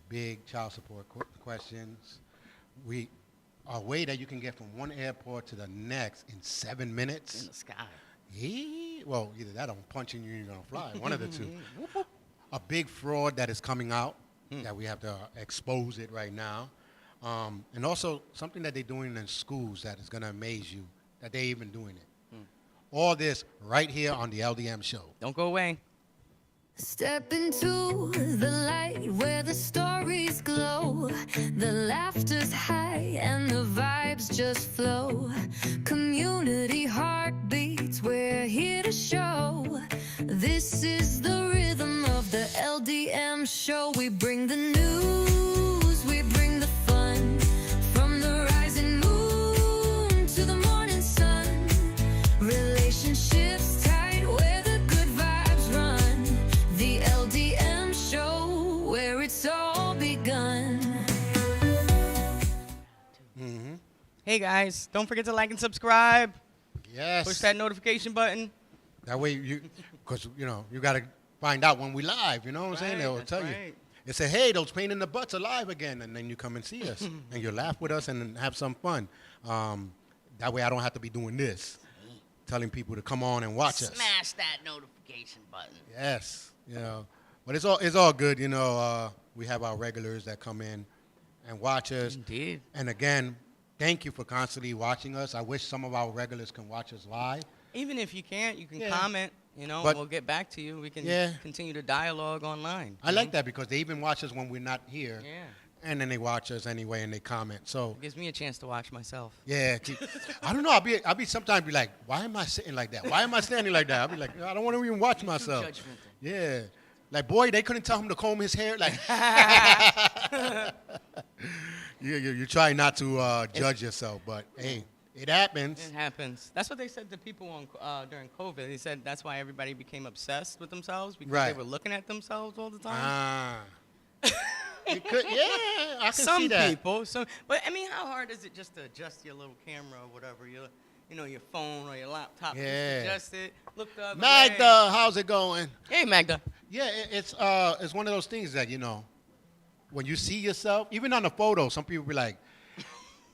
big child support questions. We a way that you can get from one airport to the next in 7 minutes. In the sky. Well, either that or I'm punching you and you're going to fly. One of the two. A big fraud that is coming out that we have to expose it right now. And also something that they're doing in schools that is going to amaze you, that they're even doing it. All this right here on the LDM Show. Don't go away. Step into the light where the stories glow. The laughter's high and the vibes just flow. Community heartbeats, we're here to show. This is the rhythm of the LDM Show. We bring the news, we bring the fun. From the rising moon to the morning sun. Relationships tight where the good vibes run. The LDM Show, where it's all begun. Hey guys, don't forget to like and subscribe. Yes. Push that notification button. That way because, you got to find out when we live, you know what I'm saying? They'll tell you. They say, hey, those pain in the butts are live again. And then you come and see us. And you laugh with us and have some fun. That way I don't have to be doing this. Telling people to come on and watch us. Smash that notification button. Yes. But it's all good. We have our regulars that come in and watch us. Indeed. And again, thank you for constantly watching us. I wish some of our regulars can watch us live. Even if you can't, you can comment. But we'll get back to you. We can continue to dialogue online. I like that because they even watch us when we're not here. Yeah. And then they watch us anyway and they comment. So It gives me a chance to watch myself. yeah, I don't know. I'll be sometimes be like, why am I sitting like that? Why am I standing like that? I'll be like, I don't want to even watch myself. Judgmental. Yeah. Like, boy, they couldn't tell him to comb his hair. Like, you try not to judge yourself, but hey, it happens. It happens. That's what they said to people during COVID. They said that's why everybody became obsessed with themselves because they were looking at themselves all the time. It could, I can Some see that. people. But I mean, how hard is it just to adjust your little camera or whatever, your phone or your laptop? Yeah. Just adjust it. Look the other way. Magda, how's it going? Hey, Magda. Yeah, it's one of those things that, when you see yourself, even on the photo, some people be like,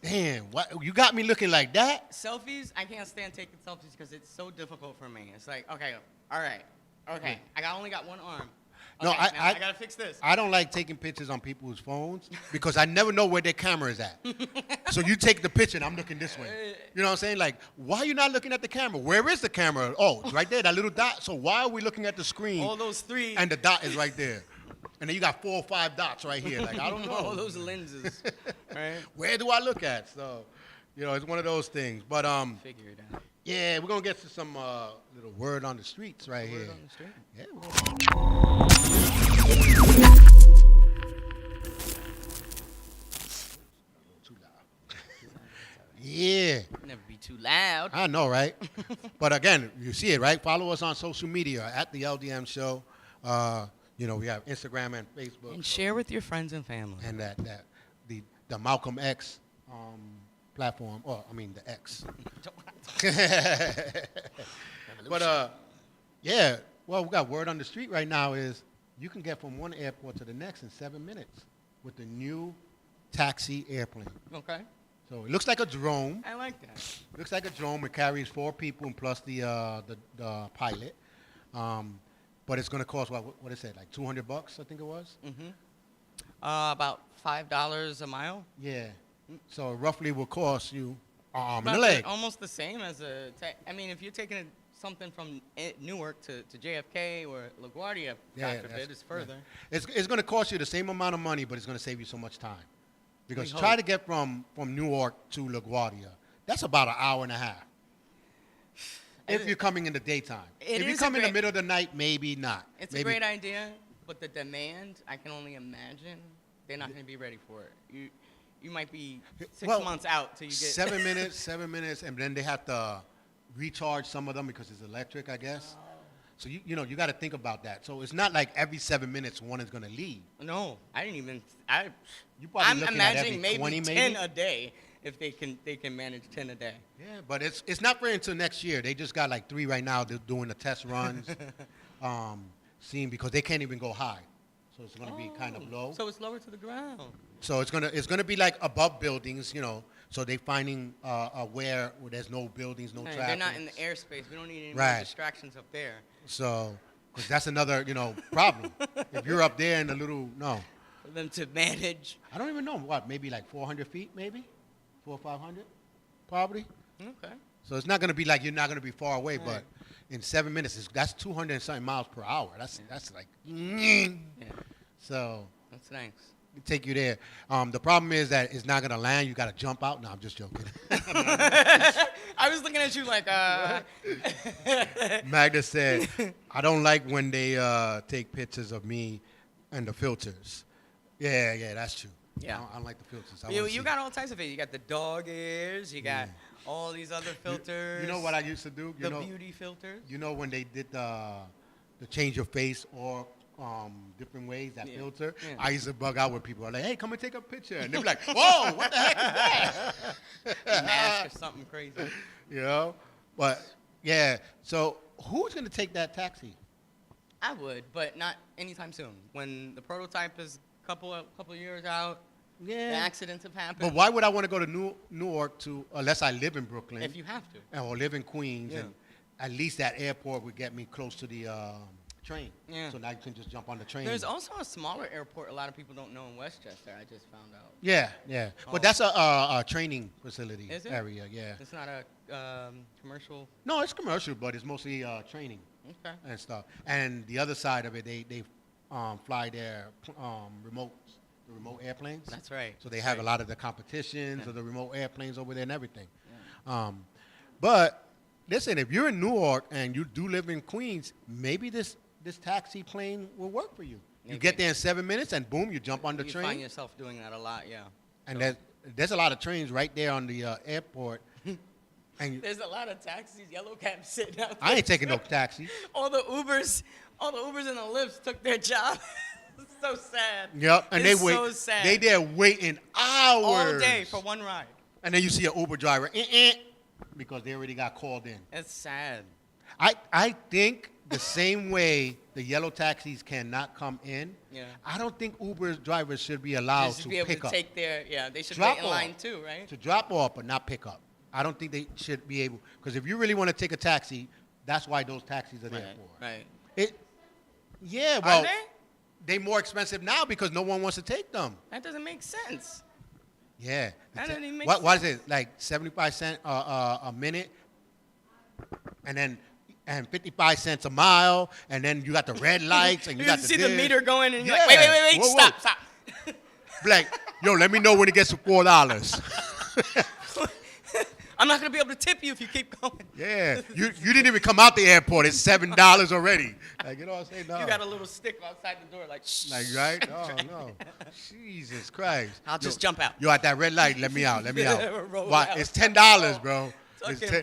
damn, what, you got me looking like that? Selfies, I can't stand taking selfies because it's so difficult for me. It's like, okay, all right, okay, I only got one arm. Okay, No, I got to fix this. I don't like taking pictures on people's phones because I never know where their camera is at. So you take the picture and I'm looking this way. You know what I'm saying? Like, why are you not looking at the camera? Where is the camera? Oh, it's right there, that little dot. So why are we looking at the screen? All those three. And the dot is right there. And then you got 4 or 5 dots right here. Like, I don't know. All those lenses, right? Where do I look at? So, it's one of those things. But Figure it out. yeah, we're gonna get to some little word on the streets right here. Word on the street. Yeah. Too loud. Yeah. Never be too loud. I know, right? But again, you see it, right? Follow us on social media at the LDM Show. We have Instagram and Facebook. And share with your friends and family. And the Malcolm X platform, or I mean the X. But yeah, well, we got word on the street right now is you can get from one airport to the next in 7 minutes with the new taxi airplane. Okay. So it looks like a drone. I like that. Looks like a drone. It carries 4 people and plus the pilot. But it's going to cost, what is it, like $200, I think it was? Mm-hmm. About $5 a mile. Yeah. So it roughly will cost you arm and a About leg. almost the same as if you're taking something from Newark to JFK or LaGuardia, God forbid, it's further. Yeah. It's going to cost you the same amount of money, but it's going to save you so much time. Because We try hope. to get from Newark to LaGuardia, that's about an hour and a half. If you're coming in the daytime. If you come in the middle of the night, maybe not. It's a great idea, but the demand, I can only imagine, they're not going to be ready for it. You might be 6 months out till you get 7 minutes, and then they have to recharge some of them because it's electric, I guess. So you got to think about that. So it's not like every 7 minutes one is going to leave. No, I didn't even. I'm imagining maybe 20, 10 a day if they can manage 10 a day. Yeah, but it's not for until next year. They just got like 3 right now. They're doing the test runs, seeing because they can't even go high. So so it's gonna be kind of low. So it's lower to the ground. So it's gonna be like above buildings, So they finding where there's no buildings, no traffic. They're not in the airspace. We don't need any more Right. distractions up there. So, because that's another problem. If you're up there in the little For them to manage. I don't even know maybe like 400 feet, maybe 400 or 500, probably. Okay. So it's not gonna be like you're not gonna be far away, Right. but in 7 minutes, that's 200 and something miles per hour. That's like. Yeah. So. That's nice. Take you there. The problem is that it's not gonna land. You gotta jump out. No, I'm just joking. I was looking at you like, Magda said, I don't like when they take pictures of me and the filters. Yeah, that's true. Yeah. I don't like the filters. You got all types of it. You got the dog ears. You got all these other filters. You know what I used to do? The beauty filters. You know when they did the change your face or different ways, that filter. Yeah. I used to bug out when people are like, hey, come and take a picture. And they'd be like, whoa, what the heck is that? Mask or something crazy. But, yeah. So who's going to take that taxi? I would, but not anytime soon. When the prototype is a couple years out, the accidents have happened. But why would I want to go to Newark unless I live in Brooklyn? If you have to. Or live in Queens. And at least that airport would get me close to the train. Yeah. So now you can just jump on the train. There's also a smaller airport a lot of people don't know in Westchester. I just found out. Yeah. But that's a training facility area. Yeah. It's not a commercial. No, it's commercial, but it's mostly training and stuff. And the other side of it, they fly their remote airplanes. That's right. So they have a lot of the competitions of the remote airplanes over there and everything. Yeah. But listen, if you're in Newark and you do live in Queens, maybe this taxi plane will work for you. Maybe. You get there in 7 minutes and boom, you jump on the train. You find yourself doing that a lot, yeah. And there's a lot of trains right there on the airport. And there's a lot of taxis, yellow cabs sitting out there. I ain't taking no taxi. all the Ubers and the Lyfts took their job. It's so sad. Yep, and it's so sad. They there waiting hours. All day for one ride. And then you see an Uber driver, because they already got called in. It's sad. I think the same way the yellow taxis cannot come in, I don't think Uber drivers should be allowed to be able pick to up. Take their, they should wait in line too, right? To drop off but not pick up. I don't think they should be able, because if you really want to take a taxi, that's why those taxis are there for. Right. Yeah, well, are they're more expensive now because no one wants to take them. That doesn't make sense. Yeah. That doesn't even make sense. What is it, like 75 cents a minute? And 55 cents a mile, and then you got the red lights, and you got the see the meter going, and you're like, wait, whoa. stop. Like, yo, let me know when it gets to $4. I'm not gonna be able to tip you if you keep going. Yeah, you didn't even come out the airport. It's $7 already. Like, you know what I'm saying? No. You got a little stick outside the door, like shh. Like, right? Oh no, Jesus Christ! I'll just jump out. You're at that red light. Let me out. Why? Out. It's $10, bro.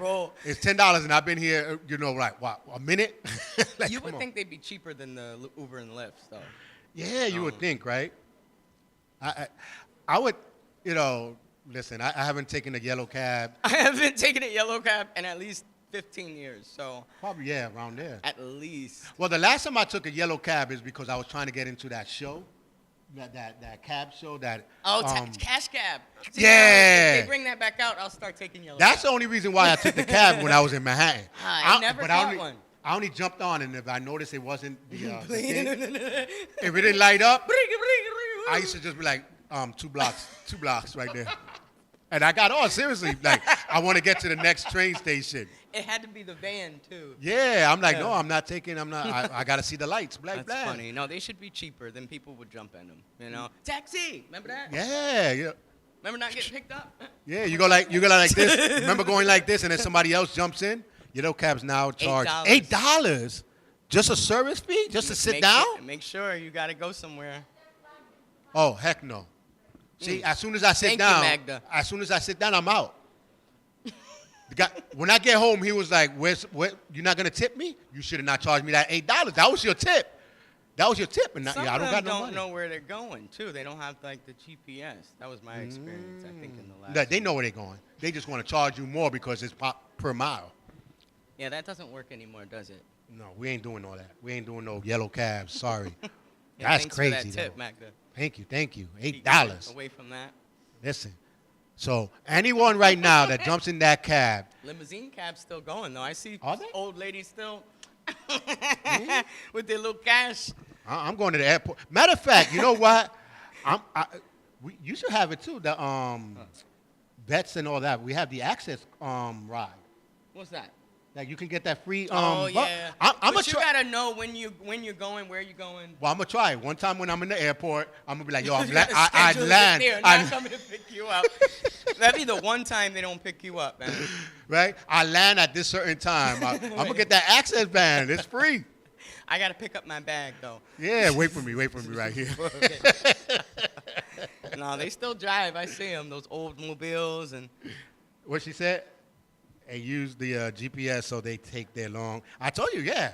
Roll. It's $10, and I've been here, a minute? Like, you would think they'd be cheaper than the Uber and Lyft, though. Yeah, you would think, right? I would, listen, I haven't taken a yellow cab. I haven't taken a yellow cab in at least 15 years, so. Probably, yeah, around there. At least. Well, the last time I took a yellow cab is because I was trying to get into that show. That cab show that Cash Cab. See, if they bring that back out, I'll start taking yellow That's cab. the only reason why I took the cab when I was in Manhattan. I never got one. I only jumped on, and if I noticed it wasn't the thing, if it didn't light up, I used to just be like, 2 blocks right there. And I got on, seriously, like, I want to get to the next train station. It had to be the van, too. Yeah, I'm like, no, I'm not taking, I got to see the lights. That's funny. No, they should be cheaper, then people would jump in them, Taxi! Remember that? Yeah. Remember not getting picked up? Yeah, you go like this. Remember going like this, and then somebody else jumps in? Yellow cabs now charge $8. Just a service fee? Just to sit down? Make sure you got to go somewhere. Oh, heck no. See, as soon as I sit down, I'm out. When I get home, he was like, you're not going to tip me? You should have not charged me that $8. That was your tip. And Some I don't got no money. Some don't know where they're going, too. They don't have, like, the GPS. That was my experience, I think, in the last They know where they're going. They just want to charge you more because it's per mile. Yeah, that doesn't work anymore, does it? No, we ain't doing all that. We ain't doing no yellow cabs. Sorry. Yeah, That's thanks crazy, for that tip, though. Magda. Thank you. Keep $8. going Away from that. Listen. So anyone right now that jumps in that cab, Limousine cab's still going, though. I see Are they? old ladies still with their little cash. I'm going to the airport. Matter of fact, you know what? You should have it too. The bets and all that. We have the access ride. What's that? Like you can get that free. Yeah. I'm But you try. gotta know when you're going, where you're going. Well, I'm gonna try it. One time when I'm in the airport, I'm gonna be like, yo, You gotta I schedule it land. there, not coming to pick you up. That'd be the one time they don't pick you up, man. Right? I land at this certain time. I'm gonna get that access band. It's free. I gotta pick up my bag though. Yeah, wait for me right here. No, they still drive. I see them. Those old mobiles and. What she said? They use the GPS so they take their long. I told you, yeah.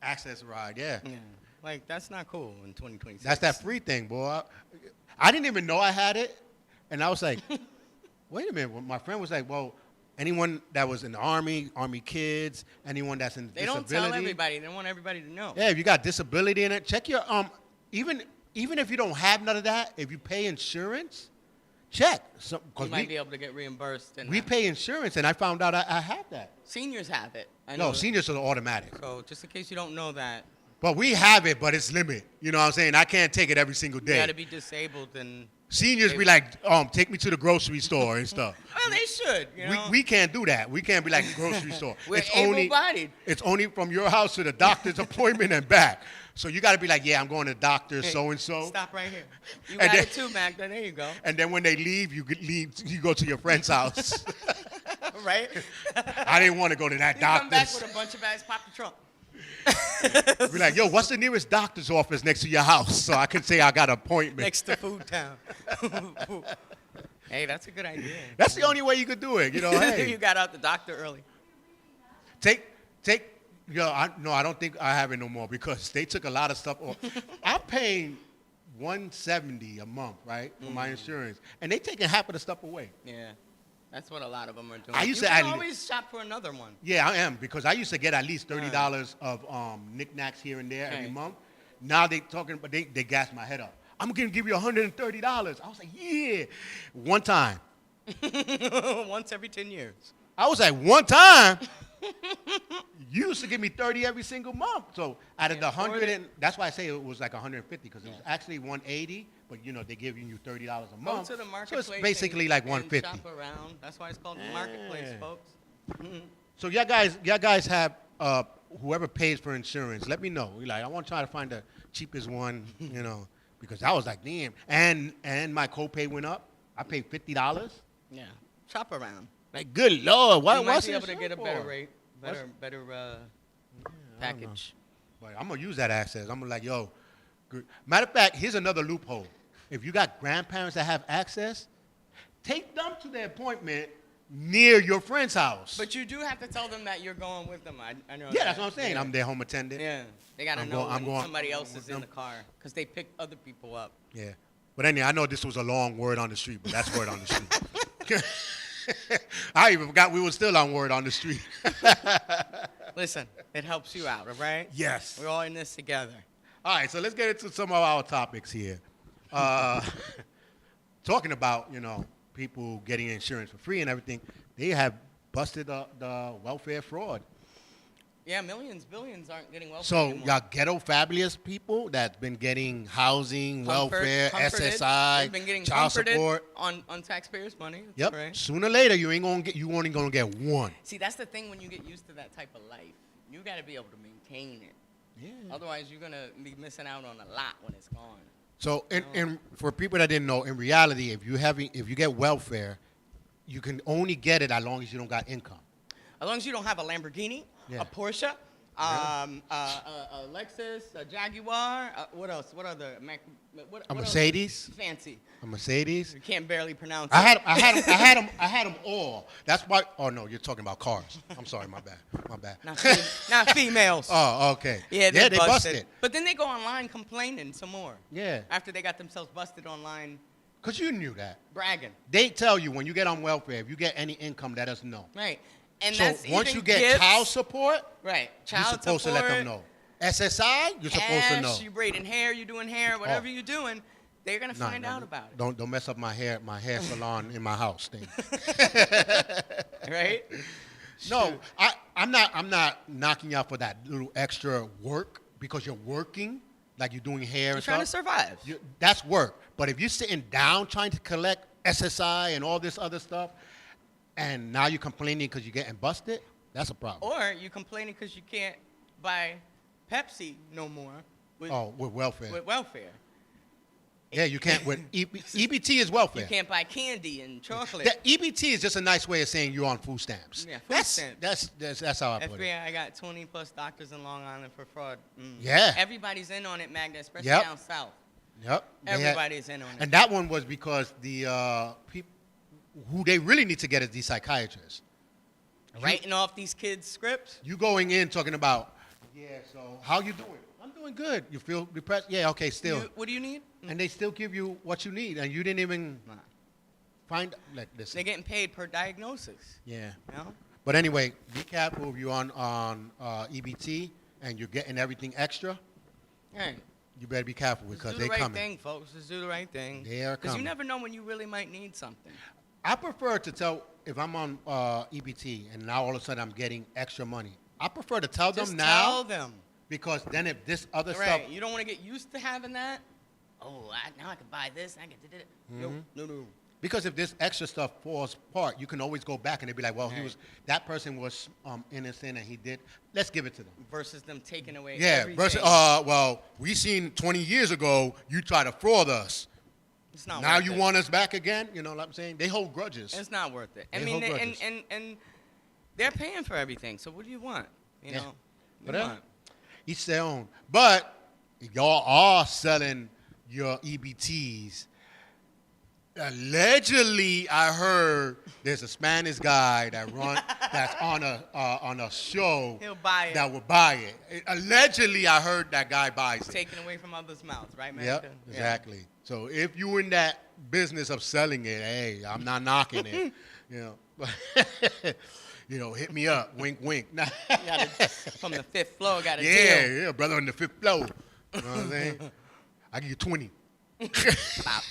Access ride, yeah. Yeah. Like that's not cool in 2026. That's that free thing, boy. I didn't even know I had it, and I was like, wait a minute. Well, my friend was like, well, anyone that was in the army kids, anyone that's in They disability. don't tell everybody. They don't want everybody to know. Yeah, if you got disability in it, check your even if you don't have none of that, if you pay insurance, check. You might be able to get reimbursed. And we pay insurance, and I found out I have that. Seniors have it. I No, know. seniors are automatic. So just in case you don't know that, But we have it, but it's limited. You know what I'm saying? I can't take it every single you day. got to be disabled and. Seniors be like, take me to the grocery store and stuff. Well, they should. You know? We can't do that. We can't be like grocery store. We're able-bodied. It's only from your house to the doctor's appointment and back. So you got to be like, yeah, I'm going to doctor so and so. Stop right here. You And got then- it too, Magda. There you go. And then when they leave, you go to your friend's house. Right? I didn't want to go to that You come back doctor's. with a bunch of bags, pop the trunk. Be like, yo, what's the nearest doctor's office next to your house so I can say I got an appointment. Next to Food Town. Hey, that's a good idea. That's the only way you could do it. You know, hey. You got out the doctor early. Take, I don't think I have it no more because they took a lot of stuff off. I'm paying $170 a month, right, for my insurance, and they taking half of the stuff away. Yeah. That's what a lot of them are doing. I used you to can add- always shop for another one. Yeah, I am because I used to get at least $30 of knickknacks here and there every Right. month. Now they talking, but they gas my head up. I'm gonna give you $130. I was like, yeah, one time. Once every 10 years. I was like, one time. You used to give me 30 every single month. So out of the Can't afford 100, it. and that's why I say it was like 150 because it was actually 180, but you know they're giving you $30 a Go month. to the So marketplace. it's basically like and 150. shop around. That's why it's called the marketplace, Yeah. folks. So y'all guys have whoever pays for insurance. Let me know. We like I want to try to find the cheapest one, you know, because I was like, damn, and my copay went up. I paid $50. Yeah. Shop around. Like, good lord, why? You might what's be able to insurance get a better for? rate, better package. But I'm gonna use that access. I'm gonna like, yo. Good. Matter of fact, here's another loophole. If you got grandparents that have access, take them to their appointment near your friend's house. But you do have to tell them that you're going with them. I know. Yeah, that's what I'm saying. Yeah. I'm their home attendant. Yeah. They got to I'm know going- I'm when going- somebody I'm else going is with in the them. car because they pick other people up. Yeah. But anyway, I know this was a long word on the street, but that's word on the street. I even forgot we were still on word on the street. Listen, it helps you out, all right? Yes. We're all in this together. All right, so let's get into some of our topics here. Talking about, you know, people getting insurance for free and everything, they have busted the welfare fraud. Yeah, millions, billions aren't getting welfare So anymore. y'all ghetto fabulous people that's been getting housing, welfare, Comforted. SSI, They've been getting child comforted support. on taxpayers' money. That's Yep. right. Sooner or later, you only gonna get one. See, that's the thing when you get used to that type of life. You got to be able to maintain it. Yeah. Otherwise, you're going to be missing out on a lot when it's gone. So, and for people that didn't know, in reality, if you get welfare, you can only get it as long as you don't got income. As long as you don't have a Lamborghini, Yeah. a Porsche, a Lexus, a Jaguar, what else? What other? A What else? Mercedes, Fancy. a Mercedes. You can't barely pronounce I it. had them all. That's why. Oh no, you're talking about cars. I'm sorry, my bad. Not females. Oh, okay. Yeah, they busted. busted. But then they go online complaining some more. Yeah, After they got themselves busted online, because you knew that. bragging. They tell you when you get on welfare, if you get any income, let us know. Right. And So that's once even you get gifts, child support, right? you're Child supposed support, to let them know. SSI, you're supposed to know. You braiding hair, you doing hair, whatever you're doing, they're gonna find out about it. Don't mess up my hair salon in my house thing. Right? No, I'm not knocking you out for that little extra work because you're working, like you're doing hair and You're stuff. trying to survive. That's work. But if you're sitting down trying to collect SSI and all this other stuff, and now you're complaining because you're getting busted, that's a problem. Or you complaining because you can't buy Pepsi no more. With welfare. With welfare. Yeah, you can't. With EBT is welfare. You can't buy candy and chocolate. The EBT is just a nice way of saying you're on food stamps. Yeah, food stamps. That's how I put it. FBI, I got 20 plus doctors in Long Island for fraud. Yeah. Everybody's in on it, Magda, especially Yep. down south. Yep. Everybody's in on it. And that one was because the people who they really need to get is these psychiatrists. Writing off these kids' scripts. You going in talking about, so how you doing? I'm doing good. You feel depressed? Yeah, okay, still. What do you need? And they still give you what you need, and you didn't even find like this. They're getting paid per diagnosis. Yeah. You know? But anyway, be careful if you're on EBT and you're getting everything extra. Right. You better be careful because they're coming. coming. Do the right thing, folks. Just do the right thing. They are coming. Because you never know when you really might need something. I prefer to tell, if I'm on EBT and now all of a sudden I'm getting extra money, I prefer to tell them now. Tell them. Because then if this other stuff. Right. You don't want to get used to having that. Oh, now I can buy this. I can do that. No. Because if this extra stuff falls apart, you can always go back and they'd be like, well, Right. that person was innocent and he did. Let's give it to them. Versus them taking away everything. Versus, well, we seen 20 years ago you try to fraud us. It's not now worth you it. want us back again? You know what I'm saying? They hold grudges. It's not worth it. I They mean, hold grudges. and they're paying for everything. So what do you want? You know? What do you want? Each their own. But y'all are selling your EBTs. Allegedly, I heard there's a Spanish guy that's on a show. He'll buy it. That will buy it. Allegedly, I heard that guy buys it. Taken away from others' mouths, right, man? Yep, exactly. So if you're in that business of selling it, hey, I'm not knocking it. Hit me up. Wink, wink. From the fifth floor, got a deal. Yeah, brother on the fifth floor. You know what I'm saying? I give you 20. About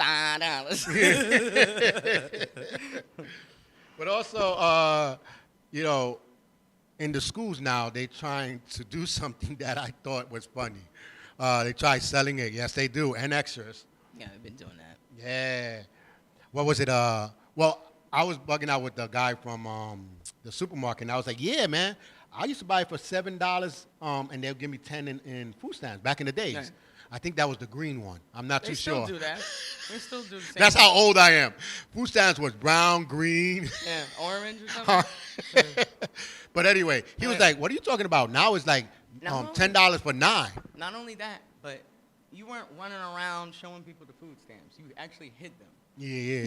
$5. But also, in the schools now, they're trying to do something that I thought was funny. They try selling it. Yes, they do. And extras. Yeah, I've been doing that. Yeah. What was it? Well, I was bugging out with the guy from the supermarket, and I was like, yeah, man, I used to buy it for $7, and they'll give me 10 in food stamps back in the days. Right. I think that was the green one. I'm not too sure. They still do that. They still do the same That's thing. how old I am. Food stamps was brown, green. Yeah, orange or something. But anyway, he was like, what are you talking about? Now it's like $10 for 9. Not only that, but you weren't running around showing people the food stamps. You actually hid them. Yeah.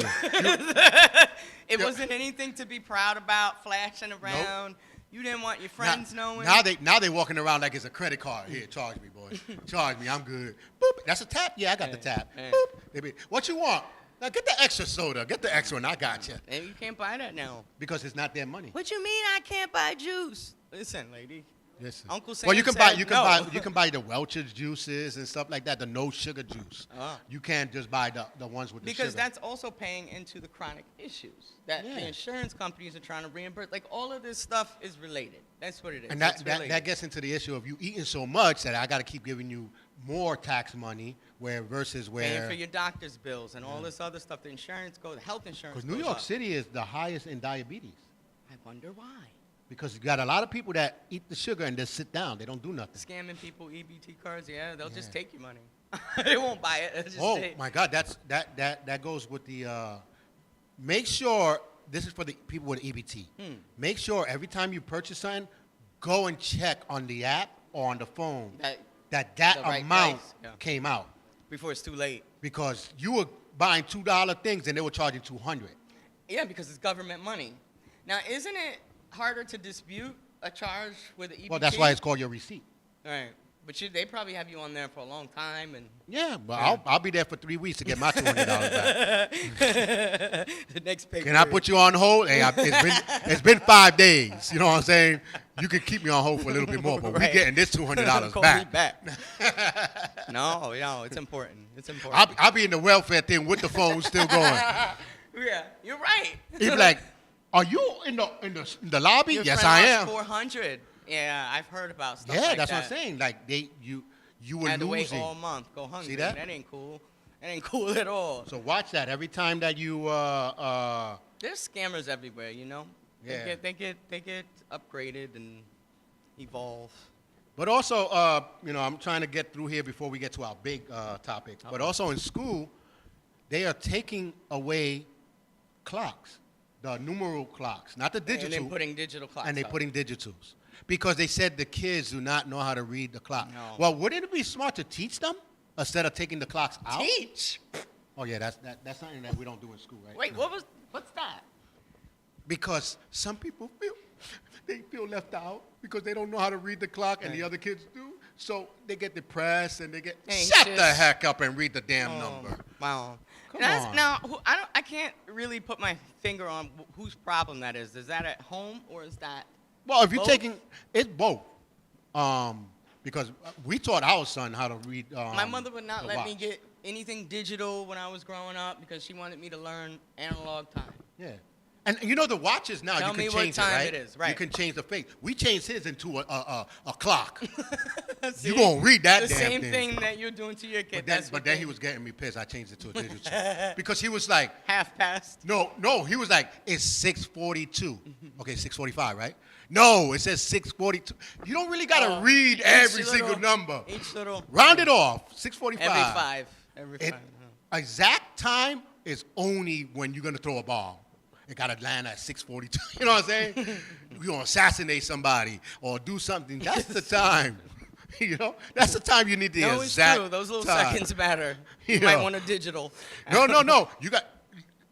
It wasn't anything to be proud about, flashing around. Nope. You didn't want your friends knowing. Now they walking around like it's a credit card. Here, charge me, boy. Charge me. I'm good. Boop. That's a tap. Yeah, I got the tap. Boop. They be, what you want? Now get the extra soda. Get the extra one. I got you. And you can't buy that now. Because it's not their money. What you mean I can't buy juice? Listen, lady. Listen. Uncle Sam you can said buy no. you can buy the Welch's juices and stuff like that, the no sugar juice. You can't just buy the ones with the sugar. Because that's also paying into the chronic issues that the insurance companies are trying to reimburse. Like all of this stuff is related. That's what it is. And that gets into the issue of you eating so much that I got to keep giving you more tax money versus paying for your doctor's bills and all this other stuff. The insurance goes, health insurance. Because New York City is the highest in diabetes. I wonder why. Because you got a lot of people that eat the sugar and just sit down. They don't do nothing. Scamming people EBT cards, they'll just take your money. They won't buy it. Just my God, that goes with the. Make sure this is for the people with EBT. Make sure every time you purchase something, go and check on the app or on the phone that right amount came out before it's too late. Because you were buying $2 things and they were charging $200. Yeah, because it's government money. Now, isn't it harder to dispute a charge with an EBT? Well, that's why it's called your receipt. Right. But they probably have you on there for a long time, and Yeah, well, I'll be there for 3 weeks to get my $200 back. the next pay. Can I put you on hold? Hey, it's been 5 days. You know what I'm saying? You can keep me on hold for a little bit more, but we're getting this $200 Call back. me back. No, it's important. It's important. I'll be in the welfare thing with the phone still going. Yeah, you're right. He'd be like, "Are you in the lobby?" Your Yes, friend I lost am. 400. Yeah, I've heard about stuff Yeah, like that's that. what I'm saying. Like you were Had to wait losing. all month, go hungry. See that? That ain't cool. That ain't cool at all. So watch that. Every time that you There's scammers everywhere, you know. Yeah. They get upgraded and evolve. But also, I'm trying to get through here before we get to our big topic. But also in school, they are taking away clocks, the numeral clocks, not the digital. And then putting digital clocks. And they're up. putting digitals. Because they said the kids do not know how to read the clock. No. Well, wouldn't it be smart to teach them instead of taking the clocks out? Teach. Oh, yeah, that's something that we don't do in school, right? Wait, No. what's that? Because some people feel left out because they don't know how to read the clock and the other kids do. So they get depressed and they get shut the Anxious. heck up and read the damn number. Wow. Come on. Now, I can't really put my finger on whose problem that is. Is that at home or is that? Well, if you're Both? taking, it's both. Because we taught our son how to read. My mother would not the let me watch. get anything digital when I was growing up because she wanted me to learn analog time. Yeah. And you know the watches now, Tell you me can what change time it, right? it is, right. You can change the face. We changed his into a clock. See? You gonna read that The damn same thing. thing that you're doing to your kid. But then he was getting me pissed. I changed it to a digital. Because he was like, half past. no, he was like, it's 6:42. Okay, 6:45, right? No, it says 6:42. You don't really gotta read every single number. Each little. Round it off, 6:45. Every It- five. Exact time is only when you're gonna throw a bomb. It gotta land at 6:42. You know what I'm saying? You're gonna assassinate somebody or do something. That's the time. You know, that's the time you need the No, it's exact true. Those little time. seconds matter. You Yeah. might want a digital. No. You got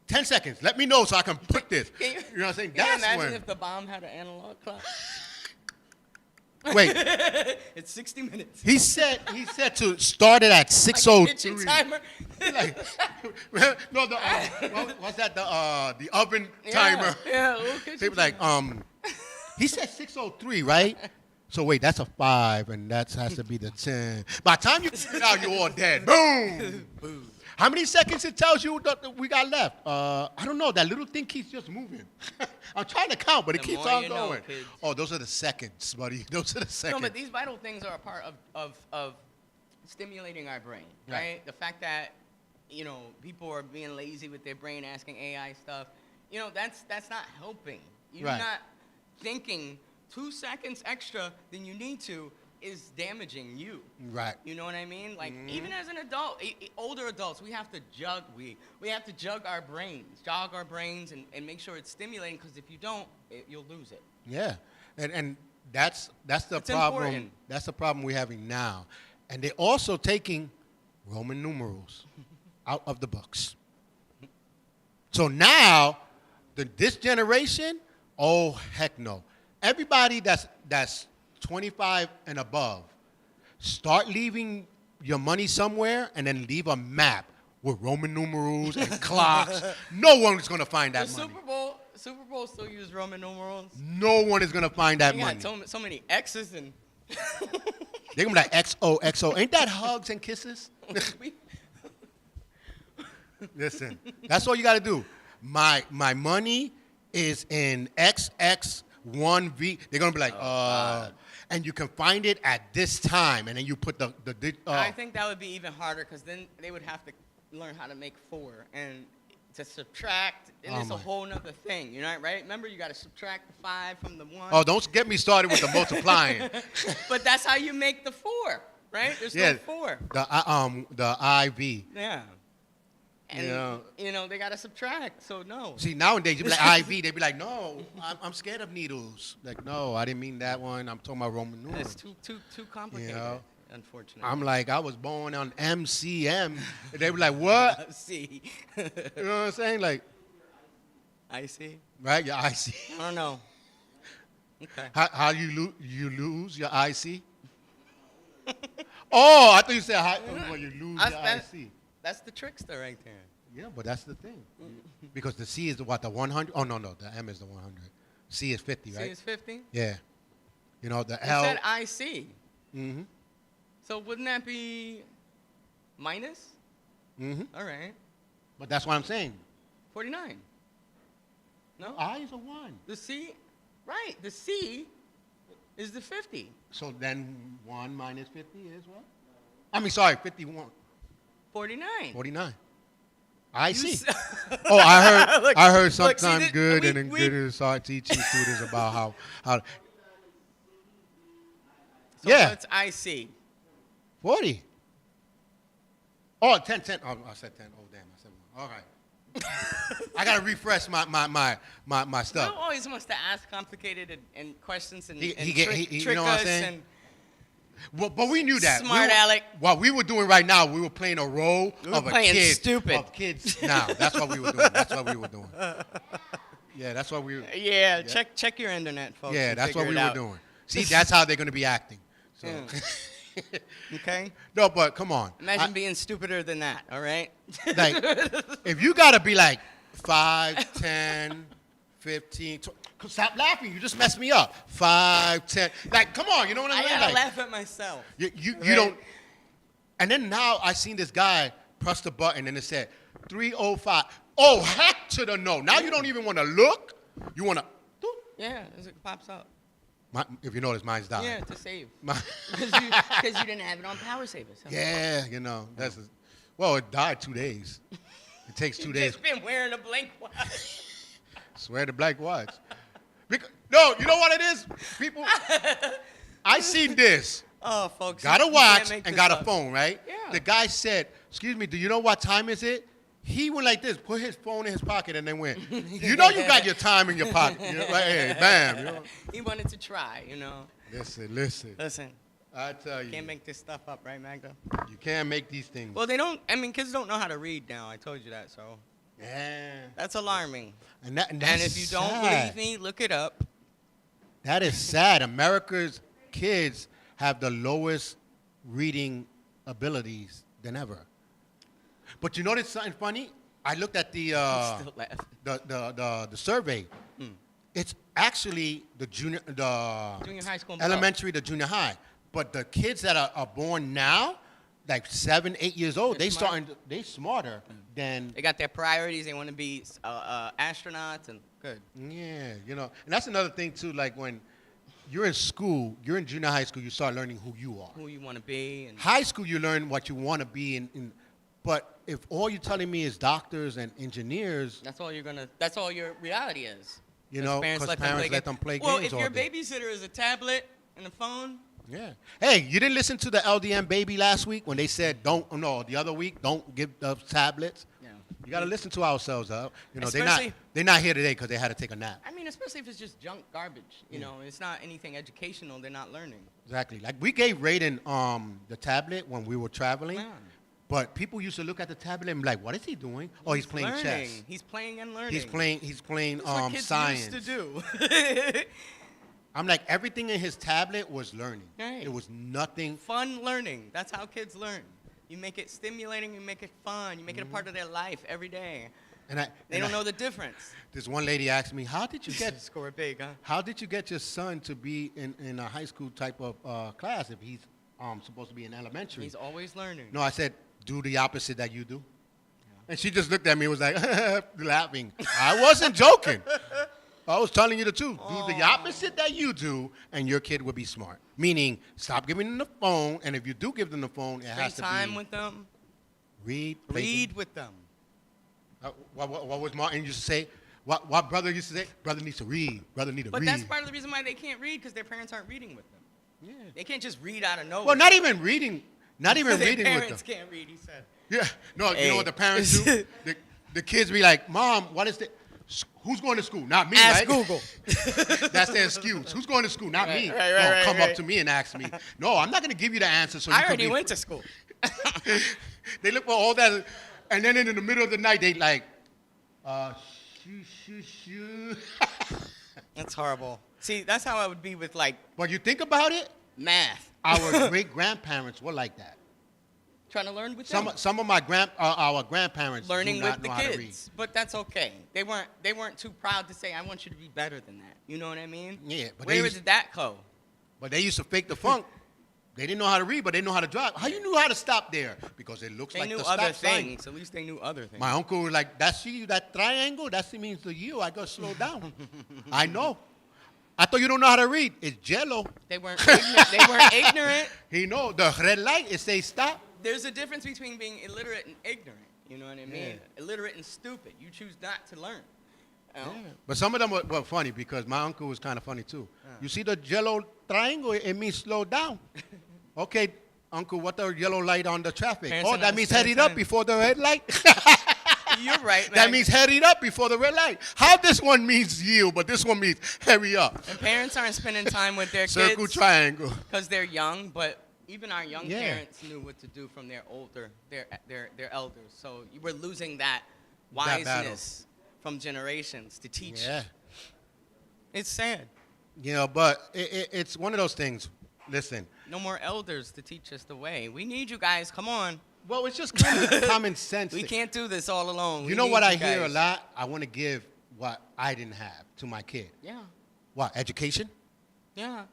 10 seconds. Let me know so I can put this. Can you, You know what I'm saying? Can you That's imagine when. if the bomb had an analog clock? Wait, It's 60 minutes. he said to start it at Like a kitchen 6:03. timer. Like, no, what's that? The oven timer. Yeah, little kitchen He was like, he said 6:03, right? So wait, that's a 5, and that has to be the 10. By the time you figure it out, you're all dead. Boom. Boom. How many seconds it tells you that we got left? I don't know. That little thing keeps just moving. I'm trying to count, but it The keeps more on you know, going. kids. Oh, those are the seconds, buddy. Those are the No, seconds. but these vital things are a part of stimulating our brain, right? Right. The fact that, people are being lazy with their brain, asking AI stuff, that's not helping. You're Right. not thinking 2 seconds extra than you need to is damaging you. Right. You know what I mean? Like even as an adult, older adults, we have to jog our brains, jog our brains, and make sure it's stimulating. Because if you don't, you'll lose it. Yeah, and that's the It's problem. important. That's the problem we're having now, and they're also taking Roman numerals out of the books. So now, this generation, oh heck no! Everybody that's 25 and above, start leaving your money somewhere, and then leave a map with Roman numerals and clocks. No one's gonna find that The money. Super Bowl still use Roman numerals. No one is gonna find that You money. got so many X's and. They're gonna be like XOXO. Ain't that hugs and kisses? Listen, that's all you gotta do. My money is in XX1V. They're gonna be like, and you can find it at this time, and then you put the I think that would be even harder because then they would have to learn how to make 4 and to subtract, and it's a whole nother thing. You know, right? Remember, you got to subtract the 5 from the 1. Oh, don't get me started with the multiplying. But that's how you make the 4, right? There's no 4. The IV. Yeah. And Yeah. they got to subtract. So no. See, nowadays you be like IV. They be like, no, I'm scared of needles. Like, no, I didn't mean that one. I'm talking about Roman numerals. It's too complicated. You know? Unfortunately. I'm like, I was born on MCM. And they were like, what? See. You know what I'm saying? Like, I see. right? Your IC. I don't know. Okay. How you lose your IC? Oh, I thought you said well, you lose your IC. That's the trickster right there. Yeah, but that's the thing. Because the C is the 100. Oh, no, the M is the 100. C is 50, right? C is 50? Yeah. You know, the It L. said IC. Mm-hmm. So wouldn't that be minus? Mm-hmm. All right. But that's what I'm saying. 49. No? I is a 1. The C, right. The C is the 50. So then 1 minus 50 is what? I mean, sorry, 51. 49. 49. I see. s- Oh, Look, I heard look, see sometimes this- good we- and we- good to start teaching students about how So Yeah. what's IC? 40. Oh, 10. Oh, I said 10. Oh, damn. I said 1. All right. I got to refresh my stuff. Will always wants to ask complicated and questions and, He and get- trick, you trick know what I'm us saying? and But we knew that. Smart aleck. What we were doing right now, we were playing a role We were of a playing kid. stupid. Of kids now. That's what we were doing. That's what we were doing. Yeah, that's what we were. yeah, check your internet, folks. Yeah, and that's what figure we it were out. doing. See, that's how they're going to be acting. So. Yeah. Okay. No, but come on. Imagine being stupider than that. All right. Like, if you got to be like 5, 10, 15, 20, stop laughing. You just messed me up. 5, 10. Like, come on. You know what I I'm saying? gotta Like, laugh at myself. you Right? don't. And then now I seen this guy press the button and it said 305. Oh, heck to the no. Now you don't even want to look. You want to. Yeah, as it pops up. If you notice, mine's down. Yeah, to save. My- Because you didn't have it on power savers. Huh? yeah, you know. Well, it died 2 days. It takes 2 You've days. just been wearing a blank watch. Swear to black watch. No, you know what it is? People, I seen this. Oh, folks. Got a you can't watch make and this got a up. phone, right? Yeah. The guy said, excuse me, do you know what time is it? He went like this, put his phone in his pocket, and then went, you know you got your time in your pocket. You know, right here, bam. You know? He wanted to try, you know. Listen. Listen, I tell you. can't make this stuff up, right, Magda? You can't make these things. Well, kids don't know how to read now. I told you that, so Yeah. that's alarming. And that's And if you don't sad. believe me, look it up. That is sad. America's kids have the lowest reading abilities than ever. But you notice something funny? I looked at the Still laugh. the survey. It's actually the junior high school and below. elementary to junior high. But the kids that are born now, like 7, 8 years old, They're smart. they smarter than They got their priorities. They want to be astronauts and good. yeah, you know. And that's another thing too. Like when you're in school, you're in junior high school, you start learning who you are. Who you want to be. And High school, you learn what you want to be. But if all you're telling me is doctors and engineers, that's all that's all your reality is. you know, because parents let them play Well, games if all your day. babysitter is a tablet and a phone, Yeah. Hey, you didn't listen to the LDM baby last week when they said the other week, don't give the tablets. yeah. You got to listen to ourselves, though. You know, Especially- they're not here today because they had to take a nap. I mean, especially if it's just junk garbage. You know, it's not anything educational. They're not learning. Exactly. Like we gave Raiden the tablet when we were traveling, Yeah. but people used to look at the tablet and be like, "What is he doing?" Oh, he's playing learning. chess. He's playing and learning. He's playing That's what kids science. used to do. I'm like, everything in his tablet was learning. Right. It was nothing. Fun learning. That's how kids learn. You make it stimulating. You make it fun. You make it a part of their life every day. And They don't know the difference. This one lady asked me, "How did you get Score big, huh? How did you get your son to be in a high school type of class if he's supposed to be in elementary?" He's always learning. No, I said, do the opposite that you do. And she just looked at me and was like, laughing. I wasn't joking. I was telling you the truth. Do the opposite that you do, and your kid will be smart. Meaning, stop giving them the phone, and if you do give them the phone, it Spend has to time be with them. read. play Read games. with them. What was Martin used to say? What brother used to say? Brother needs to read. Brother need to But read. that's part of the reason why they can't read, because their parents aren't reading with them. Yeah. They can't just read out of nowhere. Well, not even reading. Not even Their reading with them. parents can't read, he said. Yeah. No, you Hey. know what the parents do? The kids be like, "Mom, what is the? Who's going to school? Not me, Ask right?" Google. That's their excuse. Who's going to school? Not me. Right, Don't right, come up right. to me and ask me. No, I'm not going to give you the answer. So you I can already be- went to school. They look for all that, and then in the middle of the night, they like, shoo. That's horrible. See, that's how I would be with, like, But you think about it, math. our great grandparents were like that. Trying to learn with them. Some of our grandparents Learning do not with the know how to read. kids, but that's okay. They weren't too proud to say, "I want you to be better than that." You know what I mean? Yeah, but where did that go? But they used to fake the funk. They didn't know how to read, but they know how to drive. How you knew how to stop there? Because it looks They like knew the other stop sign. things. At least they knew other things. My uncle was like, that triangle, that means the you. I got to slow down. I know. I thought you don't know how to read. It's jello. They weren't ignorant. They weren't ignorant. He know the red light, it says stop. There's a difference between being illiterate and ignorant. You know what I mean? Yeah. Illiterate and stupid. You choose not to learn. You know? Yeah. But some of them were funny because my uncle was kind of funny too. You see the yellow triangle, it means slow down. Okay, uncle, what the yellow light on the traffic? Parents Oh, don't that means understand head it up time. before the red light. You're right, man. That means head it up before the red light. How this one means yield, but this one means hurry up. And parents aren't spending time with their Circle kids triangle. because they're young, but even our young Yeah. parents knew what to do from their elders. So we're losing that That battle. wiseness from generations to teach. Yeah. It's sad. You know, but it's one of those things. Listen. No more elders to teach us the way. We need you guys. Come on. Well, it's just common sense. We can't do this all alone. You know what I hear a lot? I want to give what I didn't have to my kid. Yeah. What, education? Yeah.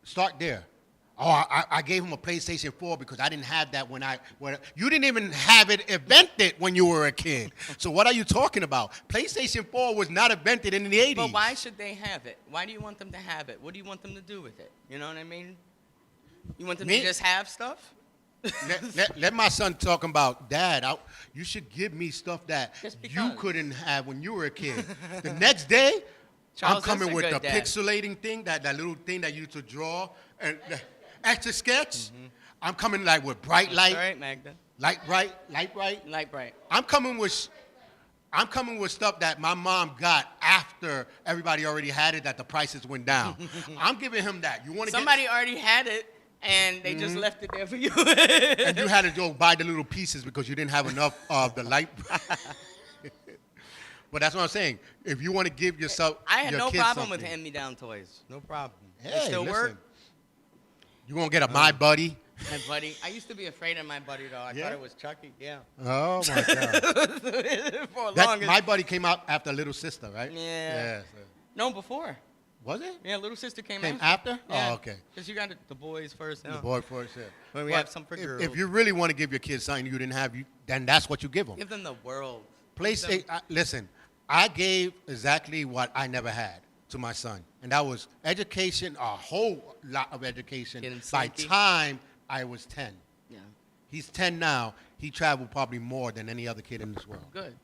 Start there. Oh, I gave him a PlayStation 4 because I didn't have that when you didn't even have it invented when you were a kid. So what are you talking about? PlayStation 4 was not invented in the 80s. But why should they have it? Why do you want them to have it? What do you want them to do with it? You know what I mean? You want them Me? to just have stuff? Let my son talk about, Dad, you should give me stuff that Just you because. couldn't have when you were a kid. The next day, Charles I'm coming is a with the good dad. pixelating thing, that little thing that you used to draw, and the extra sketch. I'm coming like with bright light, All right, Magda. light bright. Light bright. I'm coming with stuff that my mom got after everybody already had it, that the prices went down. I'm giving him that. You want to Somebody already had it, and they just left it there for you. and you had to go buy the little pieces because you didn't have enough of the light. But that's what I'm saying. If you want to give yourself, I had your no kids problem with something, hand-me-down toys. No problem. Hey, They still listen, work. You gonna get a My Buddy? My buddy. I used to be afraid of my buddy, though. I Yeah? thought it was Chucky. Yeah. Oh my God! For That, longest. My Buddy came out after Little Sister, right? Yeah. So- No, before. Was it? Yeah, Little Sister came Came after. after? Yeah. Oh, okay. Because you got the boys first. The Yeah. boy first, yeah. When we But have some for girls. if you really want to give your kids something you didn't have, then that's what you give them. Give them the world. PlayStation. Listen, I gave exactly what I never had to my son, and that was education, a whole lot of education. Get him By slinky. time I was 10, Yeah. he's 10 now. He traveled probably more than any other kid in this world. Good.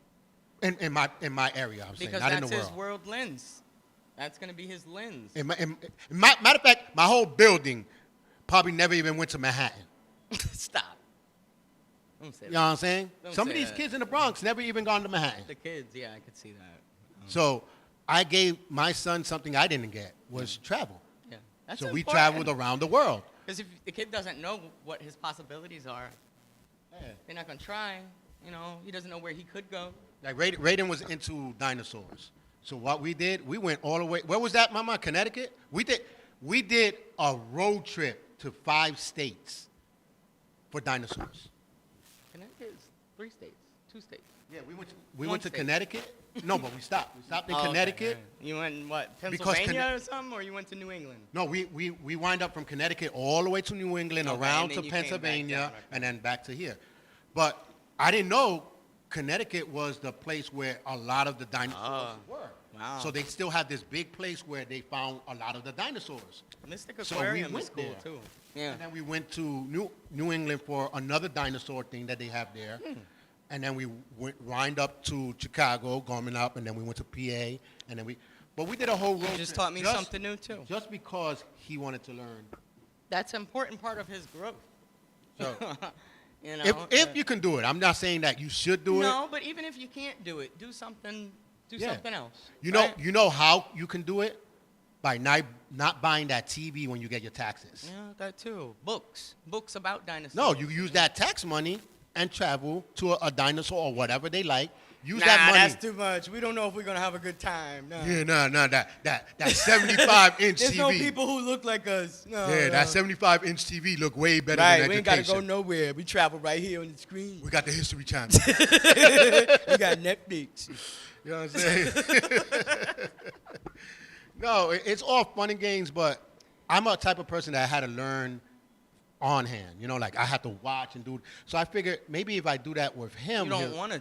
In my area, I'm saying, Because not in that's the his world. world lens. That's going to be his lens. Matter of fact, my whole building probably never even went to Manhattan. Stop. Don't say You know what I'm saying? Don't Some of say these that. kids in the Bronx never even gone to Manhattan. The kids, yeah, I could see that. So I gave my son something I didn't get, was travel. Yeah. That's So we important. traveled around the world. Because if the kid doesn't know what his possibilities are, they're not going to try. You know, he doesn't know where he could go. Like Raiden was into dinosaurs. So what we did, we went all the way. Where was that, Mama? Connecticut? We did a road trip to 5 states for dinosaurs. Connecticut is 3 states, 2 states. Yeah, we went One to state. Connecticut. No, but we stopped. We stopped in Oh, okay, Connecticut. yeah. You went, what, Because Pennsylvania or something, or you went to New England? No, we wind up from Connecticut all the way to New England, Okay, around and then to you came back Pennsylvania, down, okay. and then back to here. But I didn't know Connecticut was the place where a lot of the dinosaurs were. Wow. So they still had this big place where they found a lot of the dinosaurs. Mystic So we Aquarium went is cool, there. too. Yeah. And then we went to New England for another dinosaur thing that they have there. And then we wind up to Chicago, going up, and then we went to PA, and then but we did a whole road You just trip taught me something new, too. Just because he wanted to learn. That's an important part of his growth. So You know, if you can do it, I'm not saying that you should do it. No, but even if you can't do it, do something else. You right? know how you can do it? By not buying that TV when you get your taxes. Yeah, that too. Books about dinosaurs. No, you use that tax money and travel to a dinosaur or whatever they like. Use Nah, that money. that's too much. We don't know if we're gonna have a good time. No. Yeah, no, that 75-inch There's TV. no people who look like us. No, Yeah, no. that 75-inch TV look way better Right, than we ain't education. gotta go nowhere. We travel right here on the screen. We got the History Channel. We got Netflix. You know what I'm saying? No, it's all fun and games, but I'm a type of person that had to learn on hand. You know, like I have to watch and do. So I figured maybe if I do that with him, You don't want to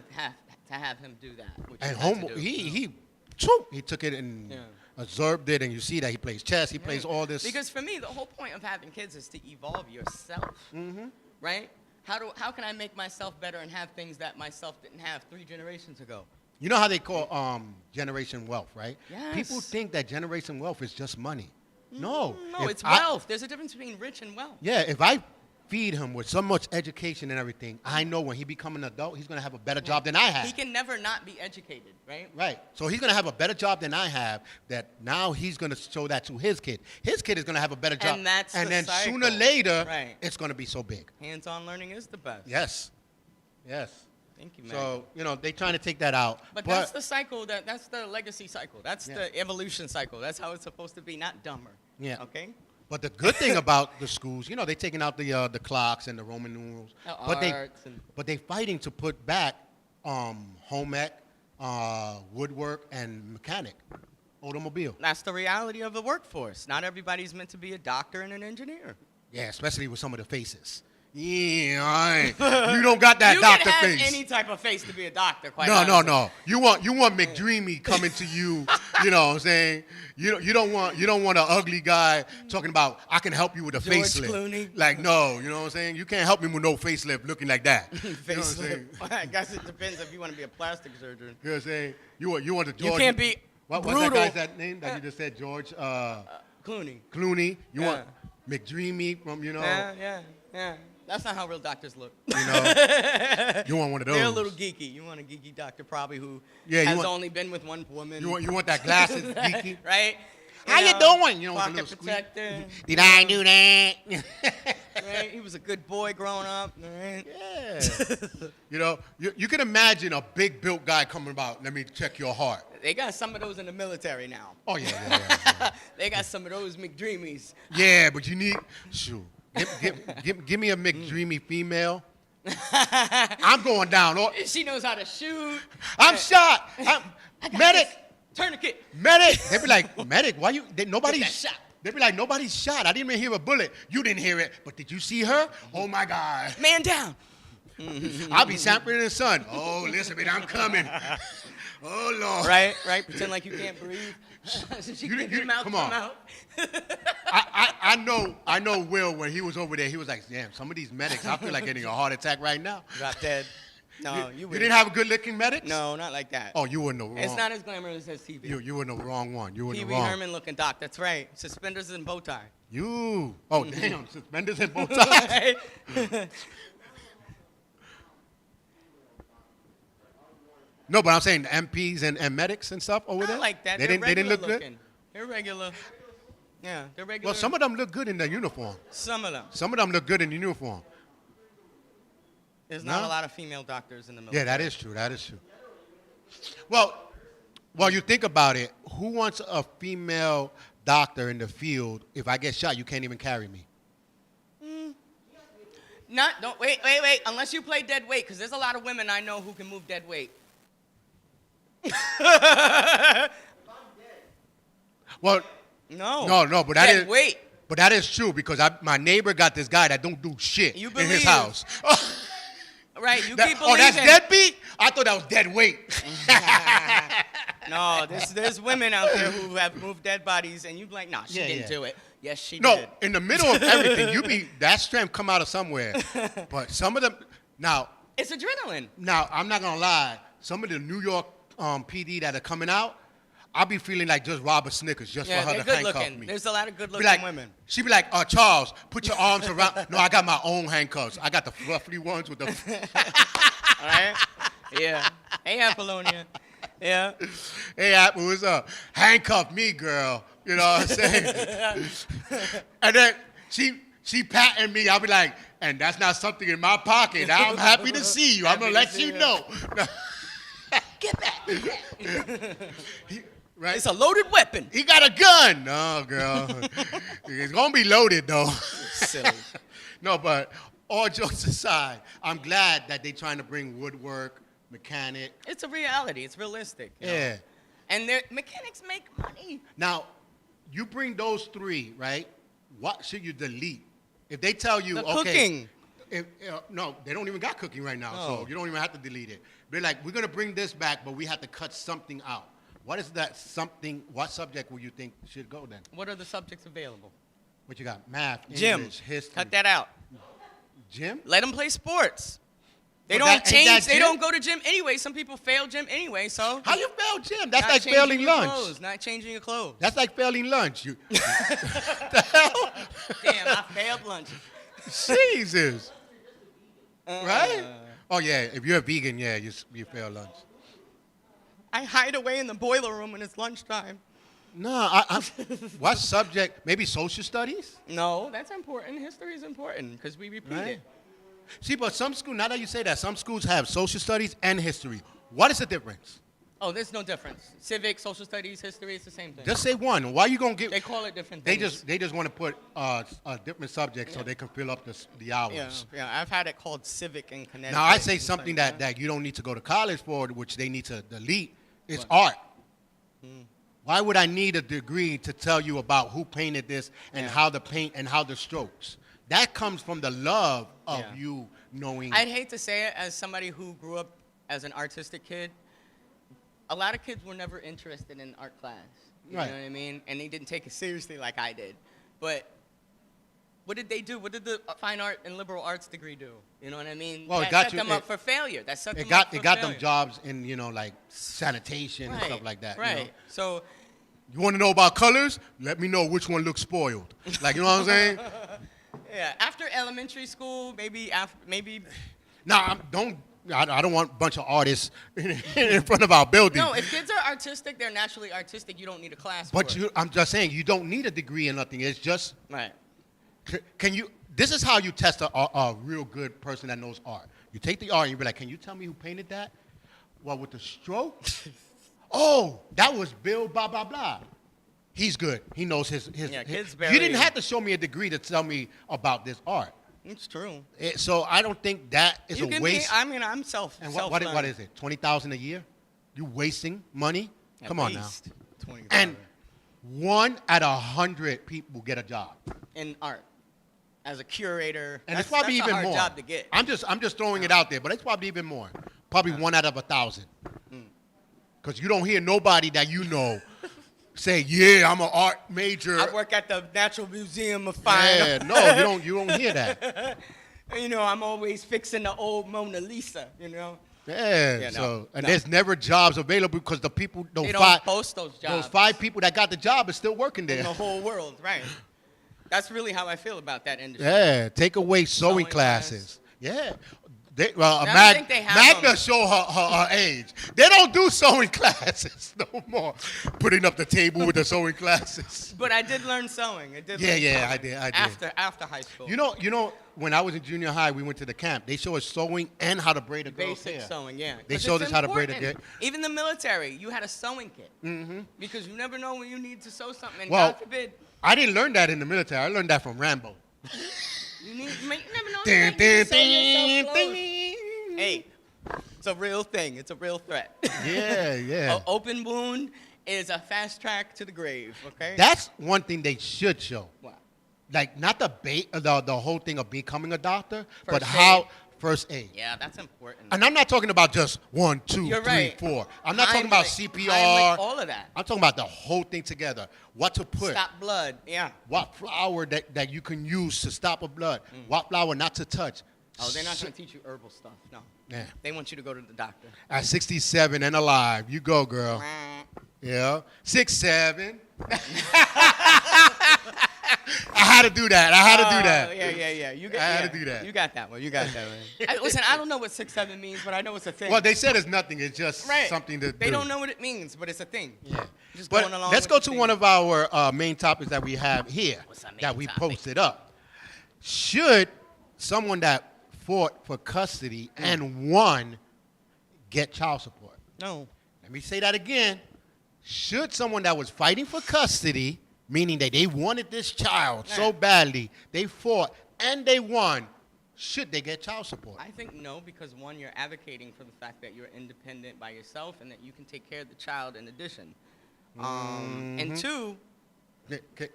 have him do that. Which and you had to home, do. he took it and Yeah. absorbed it, and you see that he plays chess, he plays all this. Because for me, the whole point of having kids is to evolve yourself. Mm-hmm. Right? How can I make myself better and have things that myself didn't have 3 generations ago? You know how they call generation wealth, right? Yes. People think that generation wealth is just money. No. No, If it's I- wealth. There's a difference between rich and wealth. Yeah, if I feed him with so much education and everything, I know when he become an adult, he's going to have a better job than I have. He can never not be educated, right? Right. So he's going to have a better job than I have, that now he's going to show that to his kid. His kid is going to have a better job. And that's and the then cycle. sooner or later, Right. it's going to be so big. Hands-on learning is the best. Yes. Yes. Thank you, man. So, they're trying to take that out. But that's the cycle, that's the legacy cycle. That's Yeah. the evolution cycle. That's how it's supposed to be, not dumber. Yeah. Okay? But the good thing about the schools, they're taking out the clocks and the Roman numerals. The but arts and- they're fighting to put back home ec, woodwork, and mechanic, automobile. That's the reality of the workforce. Not everybody's meant to be a doctor and an engineer. Yeah, especially with some of the faces. Yeah, you don't got that you doctor can have face. any type of face to be a doctor, quite No. honestly. You want McDreamy coming to you. You know what I'm saying? You don't want an ugly guy talking about I can help you with a George facelift. Clooney. Like no, you know what I'm saying? You can't help me with no facelift looking like that. You know what I'm saying? I guess it depends if you want to be a plastic surgeon. You know what I'm saying? You want the George. You can't be what's brutal. that guy's name that you just said? George Clooney. Clooney. You Yeah. want McDreamy from Yeah. That's not how real doctors look. you want one of those. They're a little geeky. You want a geeky doctor probably who Yeah, you has want- only been with one woman. You want that glasses geeky? Right? How you doing? With a Pocket little squeak. protector. Did I do that? Right? He was a good boy growing up. Right? Yeah. You can imagine a big built guy coming about, let me check your heart. They got some of those in the military now. Oh, yeah. They got some of those McDreamies. Yeah, but you need, shoot. Give me a McDreamy female. I'm going down. She knows how to shoot. I'm shot. Medic. Tourniquet. Medic. They be like, medic, why you, nobody's Get that shot. They be like, nobody's shot. I didn't even hear a bullet. You didn't hear it, but did you see her? Oh, my God. Man down. I'll be sampling in the sun. Oh, listen, man, I'm coming. Oh, Lord. Right? Pretend like you can't breathe. So she can You- mouth come come on. out. I know Will, when he was over there, he was like, damn, some of these medics, I feel like getting a heart attack right now. Drop dead. No, You wouldn't. didn't have a good-looking medics? No, not like that. Oh, you were in the wrong. It's not as glamorous as TV. You were in the wrong one. You were in Pee the Wee wrong. Herman looking doc. That's right. Suspenders and bow tie. You. Oh, damn. Suspenders and bow ties. No, but I'm saying MPs and medics and stuff over there. Not like that. They They're didn't look regular good. looking. They're regular. Yeah, they're regular. Well, some of them look good in their uniform. Some of them. Some of them look good in the uniform. There's not No? a lot of female doctors in the military. Yeah, that is true. That is true. Well, you think about it. Who wants a female doctor in the field? If I get shot, you can't even carry me. Don't wait. Unless you play dead weight, because there's a lot of women I know who can move dead weight. Well, No, but that dead is weight. But that is true because my neighbor got this guy that don't do shit You in his believe. house. Right, you That- keep believing. that's deadbeat? I thought that was dead weight. No, there's women out there who have moved dead bodies, and you be like, nah, she Yeah, didn't yeah. do it. Yes, she No, did. in the middle of everything, that strength come out of somewhere. But some of them, now It's adrenaline. I'm not gonna lie. Some of the New York PD that are coming out, I'll be feeling like just Robert Snickers just Yeah, for her they're to good handcuff looking. me. There's a lot of good Be looking like, women. She be like, Charles, put your arms around. No, I got my own handcuffs. I got the fluffy ones with the. All right? Yeah. Hey, Apollonia. Yeah. Hey, Apple, what's up? Handcuff me, girl. You know what I'm saying? And then She patting me. I'll be like, and that's not something in my pocket. I'm happy to see you. I'm going to let you know. Get back. Right? It's a loaded weapon. He got a gun. No, girl. It's going to be loaded, though. Silly. No, but all jokes aside, I'm glad that they're trying to bring woodwork, mechanic. It's a reality. It's realistic. You know? Yeah. And mechanics make money. Now, you bring those three, right? What should you delete? If they tell you, The okay. cooking. No, they don't even got cooking right now, Oh. so you don't even have to delete it. They're like, we're going to bring this back, but we have to cut something out. What is that something? What subject would you think should go then? What are the subjects available? What you got? Math, Gym. English, history. Cut that out. Gym? Let them play sports. They Well, don't ain't change. that They gym? don't go to gym anyway. Some people fail gym anyway. So How you fail gym? That's not like changing failing your lunch. Clothes, not changing your clothes. That's like failing lunch. You, the hell? Damn, I failed lunch. Jesus. Right? Oh, yeah. If you're a vegan, yeah, you fail lunch. I hide away in the boiler room when it's lunchtime. No, what subject? Maybe social studies? No, that's important. History is important because we repeat Right. it. See, but some schools, now that you say that, some schools have social studies and history. What is the difference? Oh, there's no difference. Civics, social studies, history, it's the same thing. Just say one. Why you going to They get... call it different They things. just want to put a different subject so they can fill up the hours. Yeah, I've had it called civic in Connecticut. Now, I say and something stuff like that you don't need to go to college for, which they need to delete, is art. Why would I need a degree to tell you about who painted this and Yeah. how the paint and how the strokes? That comes from the love of Yeah. you knowing. I'd hate to say it as somebody who grew up as an artistic kid. A lot of kids were never interested in art class. You Right. know what I mean? And they didn't take it seriously like I did. But what did they do? What did the fine art and liberal arts degree do? You know what I mean? Well, it that got set you- them it- up for failure. That set them It got up for them failure. jobs in like sanitation and Right, stuff like that. Right. You know? So You want to know about colors? Let me know which one looks spoiled. Like, you know what I'm saying? yeah, after elementary school, maybe Nah, I don't want a bunch of artists in front of our building. no. If kids are artistic, they're naturally artistic. You don't need a class. But for it. I'm just saying, you don't need a degree in nothing. It's just, Right. can you, this is how you test a real good person that knows art. You take the art and you be like, can you tell me who painted that? Well, with the stroke? Oh, that was Bill blah, blah, blah. He's good. He knows his Yeah, kids You didn't very- have to show me a degree to tell me about this art. It's true. So I don't think that is You a can waste. be. I mean, I'm self. And what is it? 20,000 a year? You wasting money? Come on now. 20 And 1 out of 100 people get a job. in art, as a curator, And that's, it's probably that's even a hard more. job to get. I'm just throwing it out there, but it's probably even more. Probably 1 out of 1,000. Because you don't hear nobody that you know say, "Yeah, I'm an art major." I work at the Natural Museum of Fine Yeah, Art. no, you don't hear that. You know, I'm always fixing the old Mona Lisa. You know, Yeah, Yeah, no, so and no. there's never jobs available because the people they those don't five post those jobs those 5 people that got the job is still working in there. the whole world, right? That's really how I feel about that industry. Yeah, take away sewing Sewing classes. Yeah. I don't think they have Magda them. show her age. They don't do sewing classes no more. Putting up the table with the sewing classes. But I did learn sewing. I did. Yeah, learn yeah, sewing I did. After high school. You know, when I was in junior high, we went to the camp. They show us sewing and how to braid a girl's Basic hair. sewing, yeah. They 'Cause showed it's us how to braid a important. girl. Even the military, you had a sewing kit. Mm-hmm. Because you never know when you need to sew something. And Well, God forbid, I didn't learn that in the military. I learned that from Rambo. you never know. Ding, when you ding, need to sew ding, yourself clothes. ding. Hey, it's a real thing. It's a real threat. Yeah, yeah. An open wound is a fast track to the grave. Okay. That's one thing they should show. Wow. Like, not the whole thing of becoming a doctor, but First how aid. first aid. Yeah, that's important. And I'm not talking about just 1, 2, You're 3, right. 4. I'm not talking about Heimlich, CPR. Heimlich, all of that. I'm talking about the whole thing together. What to put. Stop blood. Yeah. What flour that you can use to stop a blood. What flour not to touch. Oh, they're not going to teach you herbal stuff. No. Yeah. They want you to go to the doctor. At 67 and alive, you go, girl. Yeah. 6, 7. I had to do that. Yeah. You got, I had to do that. You got that one. You got that one. Listen, I don't know what 6'7" means, but I know it's a thing. Well, they said it's nothing. It's just right. something to do. They don't know what it means, but it's a thing. Yeah. Just But going along let's with go the to thing. one of our main topics that we have here What's our main that we topic? posted up. Should someone that fought for custody and won get child support? No. Let me say that again. Should someone that was fighting for custody, meaning that they wanted this child so badly, they fought and they won, should they get child support? I think no, because one, you're advocating for the fact that you're independent by yourself and that you can take care of the child in addition. And two,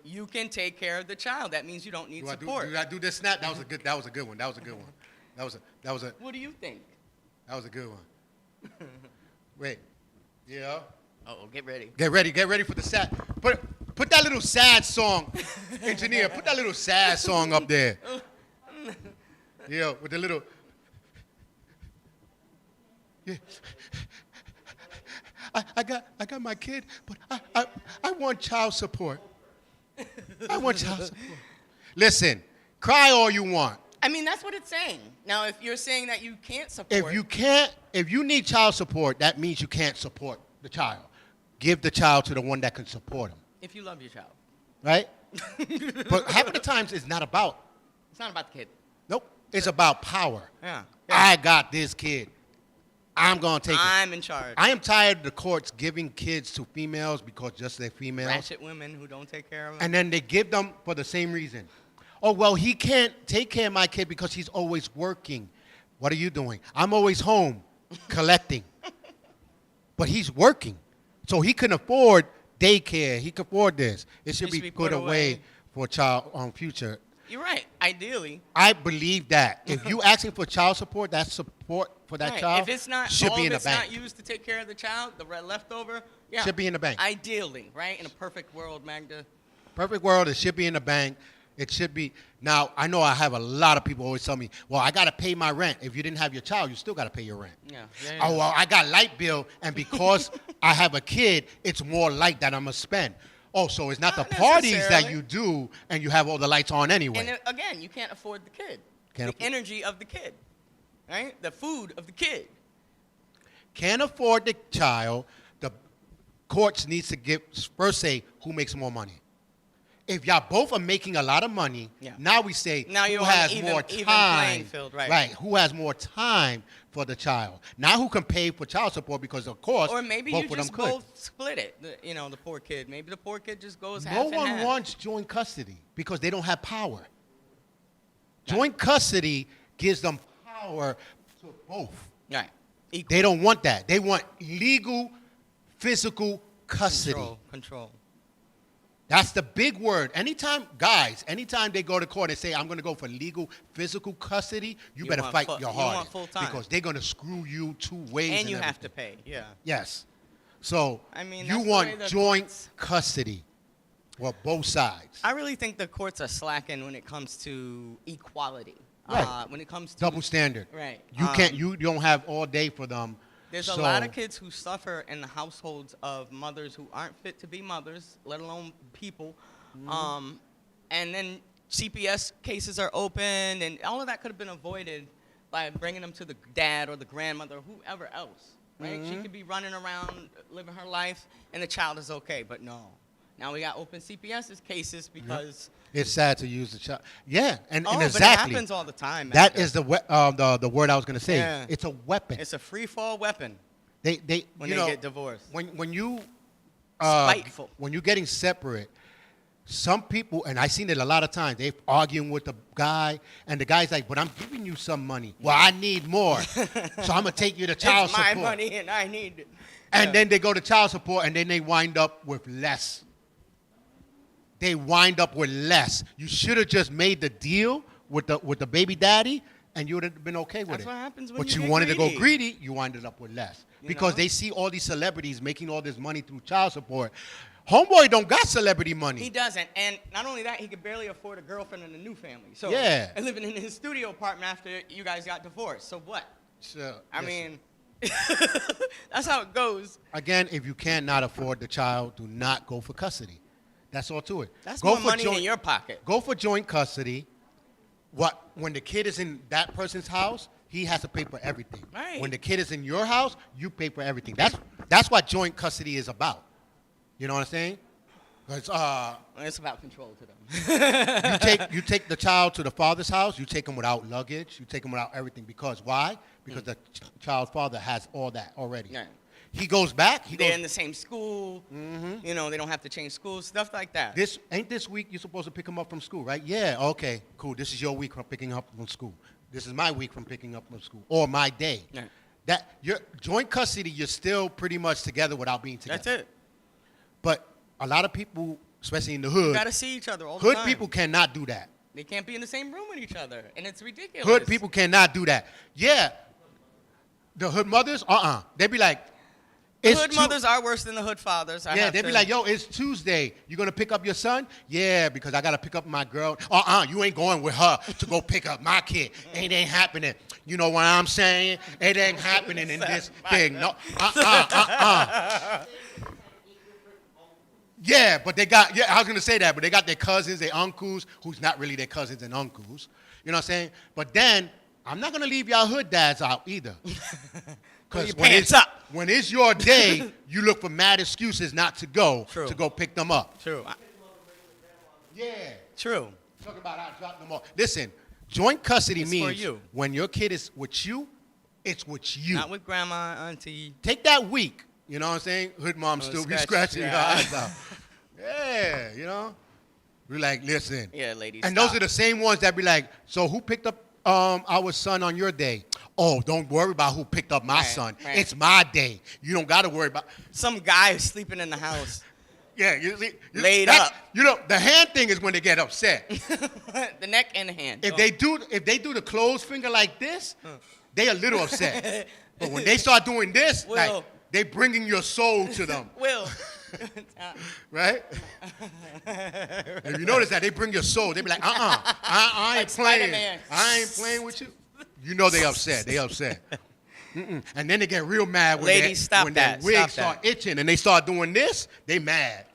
you can take care of the child. That means you don't need support. Do I do this snap? That was a good one. That was a What do you think? That was a good one. Wait. Yeah. Oh, get ready. Get ready for the sad. Put that little sad song, engineer. Put that little sad song up there. Yeah, with the little. Yeah. I got my kid, but I want child support. I want child support. Listen, cry all you want. I mean, that's what it's saying. Now, if you're saying that you can't support. If you need child support, that means you can't support the child. Give the child to the one that can support him. If you love your child. Right? But half of the times it's not about. It's not about the kid. Nope. It's about power. Yeah. I got this kid. I'm going to take it. I'm in charge. I am tired of the courts giving kids to females because just they're females. Ratchet women who don't take care of them. And then they give them for the same reason. Oh, well, he can't take care of my kid because he's always working. What are you doing? I'm always home collecting. But he's working. So he can afford daycare. He can afford this. It should be put away for child future. You're right. Ideally. I believe that. If you asking for child support, that support for that child if it's not, should be in the bank. Not used to take care of the child, the leftover, should be in the bank. Ideally, right? In a perfect world, Magda. Perfect world, it should be in the bank. It should be. Now, I know I have a lot of people always tell me, well, I got to pay my rent. If you didn't have your child, you still got to pay your rent. Yeah. Oh, well, I got light bill, and because I have a kid, it's more light that I'm going to spend. Oh, so it's not the parties that you do, and you have all the lights on anyway. And again, you can't afford the kid. The energy of the kid, right? The food of the kid. Can't afford the child. The courts needs to first say who makes more money. If y'all both are making a lot of money, now we say who has more time. Even playing field, right? Right. Who has more time for the child? Now who can pay for child support because of course or maybe both you of just them could. both split it. The poor kid. Maybe the poor kid just goes half No and half. one wants joint custody because they don't have power. Joint custody gives them power to both. Right. Equal. They don't want that. They want legal, physical custody. Control. That's the big word. Anytime they go to court and say, I'm going to go for legal, physical custody, you better fight your hardest. You want full time. Because they're going to screw you 2 ways. And you have to pay, yeah. Yes. So I mean, you want joint custody. Well, both sides. I really think the courts are slacking when it comes to equality. Right. When it comes to double standard. Right. You don't have all day for them. There's a lot of kids who suffer in the households of mothers who aren't fit to be mothers, let alone people. Mm-hmm. And then CPS cases are opened, and all of that could have been avoided by bringing them to the dad or the grandmother or whoever else. Right? Mm-hmm. She could be running around, living her life, and the child is okay. But no. Now we got open CPS cases because it's sad to use the child. Yeah, and exactly. But it happens all the time. That is the word I was going to say. Yeah. It's a weapon. It's a free fall weapon. They get divorced. When you spiteful. When you're getting separate, some people, and I've seen it a lot of times, they're arguing with the guy, and the guy's like, but I'm giving you some money. Well, I need more, so I'm going to take you to child support. It's my money, and I need it. And then they go to child support, and then they wind up with less. They wind up with less. You should have just made the deal with the baby daddy, and you would have been okay with it. That's what happens when but you get wanted greedy. To go greedy, you winded up with less. Because they see all these celebrities making all this money through child support. Homeboy don't got celebrity money. He doesn't. And not only that, he could barely afford a girlfriend and a new family. So and living in his studio apartment after you guys got divorced. So what? I mean, that's how it goes. Again, if you cannot afford the child, do not go for custody. That's all to it. That's more money in your pocket. Go for joint custody. When the kid is in that person's house, he has to pay for everything. Right. When the kid is in your house, you pay for everything. That's what joint custody is about. You know what I'm saying? 'Cause, It's about control to them. you take the child to the father's house. You take them without luggage. You take them without everything. Because why? Because the child's father has all that already. Yeah. He goes back. They're in the same school. You know, they don't have to change schools, stuff like that. This week you're supposed to pick him up from school, right? Yeah. Okay. Cool. This is your week from picking up from school. This is my week from picking up from school, or my day. Yeah. That your joint custody, you're still pretty much together without being together. That's it. But a lot of people, especially in the hood, You got to see each other all the hood time. people cannot do that. They can't be in the same room with each other, and it's ridiculous. Hood people cannot do that. Yeah. The hood mothers, they be like, The hood mothers are worse than the hood fathers. they be like, yo, it's Tuesday. You gonna pick up your son? Yeah, because I gotta pick up my girl. You ain't going with her to go pick up my kid. It ain't happening. You know what I'm saying? It ain't happening in this thing. No, Yeah, but they got, I was gonna say that, but they got their cousins, their uncles, who's not really their cousins and uncles. You know what I'm saying? But then, I'm not gonna leave y'all hood dads out either. Because when it's your day, you look for mad excuses not to go pick them up. True. Yeah. True. Talking about I dropped them off. Listen, joint custody It's means for you. when your kid is with you, it's with you. Not with grandma, auntie. Take that week. You know what I'm saying? Hood mom still be scratching her eyes out. Yeah, you know? We're like, listen. Yeah, ladies. And those are the same ones that be like, so who picked up our son on your day? Oh, don't worry about who picked up my son. Right. It's my day. You don't got to worry about. Some guy who's sleeping in the house. Yeah, you see, Laid up. You know, the hand thing is when they get upset. The neck and the hand. If they do the closed finger like this, they a little upset. But when they start doing this, like they bringing your soul to them. Will. Right? If you notice that, they bring your soul. They be like, I ain't playing. Spider-Man. I ain't playing with you. You know they upset. They upset. And then they get real mad when Ladies, when their wigs start itching and they start doing this. They mad.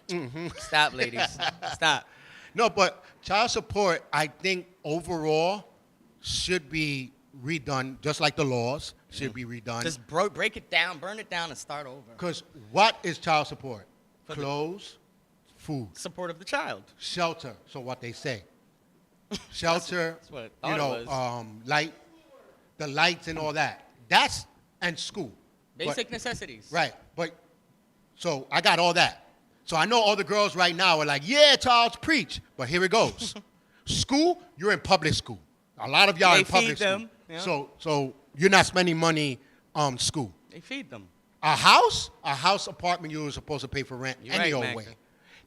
Stop, ladies. Stop. No, but child support, I think overall should be redone, just like the laws should be redone. Just break it down, burn it down, and start over. Because what is child support? Clothes, food, Support of the child. shelter. So what they say, shelter. That's what I thought it was. Light, the lights and all that. And school. Basic necessities. Right. But so I got all that. So I know all the girls right now are like, yeah, Charles, preach. But here it goes. School, you're in public school. A lot of y'all They in public feed school. them, yeah. So you're not spending money on school. They feed them. A house apartment, you were supposed to pay for rent You're any right, old Mac. way.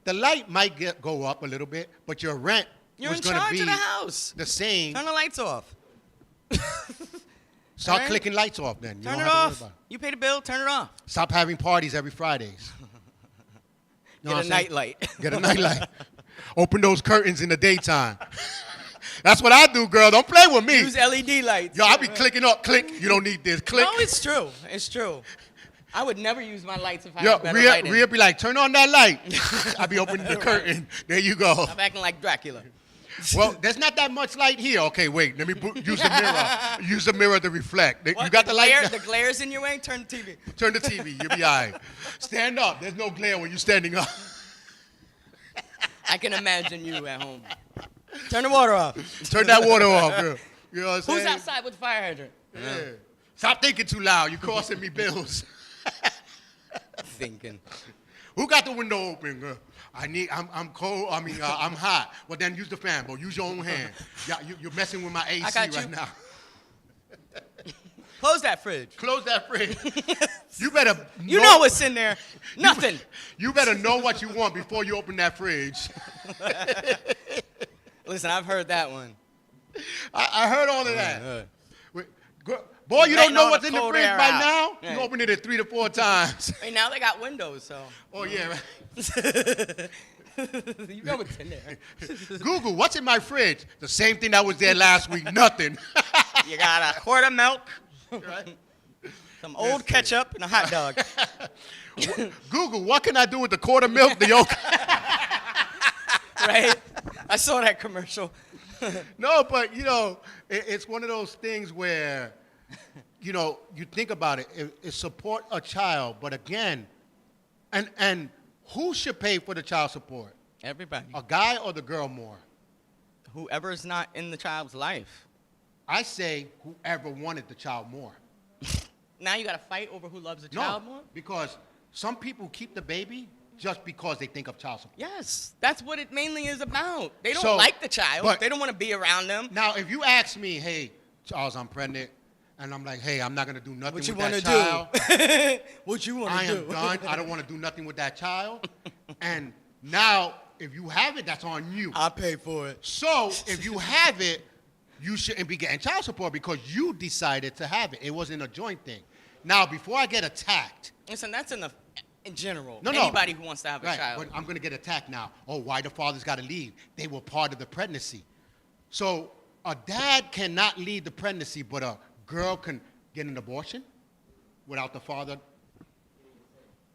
The light might go up a little bit, but your rent You're was in going to charge be of the house. the same. Turn the lights off. Start Alright? clicking lights off then. You Turn don't it have to worry off. about it. You pay the bill, turn it off. Stop having parties every Fridays. You know Get what a I'm saying? nightlight. Get a nightlight. Open those curtains in the daytime. That's what I do, girl. Don't play with me. Use LED lights. Yo, I be clicking up, click. You don't need this, click. No, it's true. It's true. I would never use my lights if I Yo, had better lighting. Rhea be like, turn on that light. I be opening the curtain. There you go. I'm acting like Dracula. Well, there's not that much light here. Okay, wait. Let me use the mirror. Use the mirror to reflect. What, You got the light? glare, the glare's in your way? Turn the TV. Turn the TV. You'll be all right. Stand up. There's no glare when you're standing up. I can imagine you at home. Turn the water off. Turn that water off, girl. You know what I'm saying? Who's outside with the fire hydrant? Yeah. Stop thinking too loud. You're costing me bills. Thinking. Who got the window open, girl? I'm cold. I'm hot. Well, then use the fan, bro. Use your own hand. Yeah, you're messing with my AC got right you. now. Close that fridge. Close that fridge. You better. You know what's in there. Nothing. You better know what you want before you open that fridge. Listen, I've heard that one. I heard all of that. Wait, boy, you don't know what's in the cold fridge air by out. now? Yeah. You open it 3 to 4 times. I mean, now they got windows, so. Oh, yeah. Right. You know what's in there. Google, what's in my fridge? The same thing that was there last week. Nothing. You got a quart of milk, Right? some old ketchup, and a hot dog. Google, what can I do with the quart of milk, the yolk? Right? I saw that commercial. No, but, it's one of those things where, you think about it. It support a child, but again, and Who should pay for the child support? Everybody. A guy or the girl more? Whoever is not in the child's life. I say whoever wanted the child more. Now you got to fight over who loves the child more? Because some people keep the baby just because they think of child support. Yes, that's what it mainly is about. They don't So, like the child. but- They don't want to be around them. Now, if you ask me, hey, Charles, I'm pregnant, and I'm like, hey, I'm not going to do nothing What you with want that to child. do? What you want I to do? am done. I don't want to do nothing with that child. And now, if you have it, that's on you. I pay for it. So, if you have it, you shouldn't be getting child support because you decided to have it. It wasn't a joint thing. Now, before I get attacked, Listen, that's in general. No. Anybody who wants to have a right, child. but I'm going to get attacked now. Oh, why the fathers got to leave? They were part of the pregnancy. So, a dad cannot lead the pregnancy, but a girl can get an abortion without the father.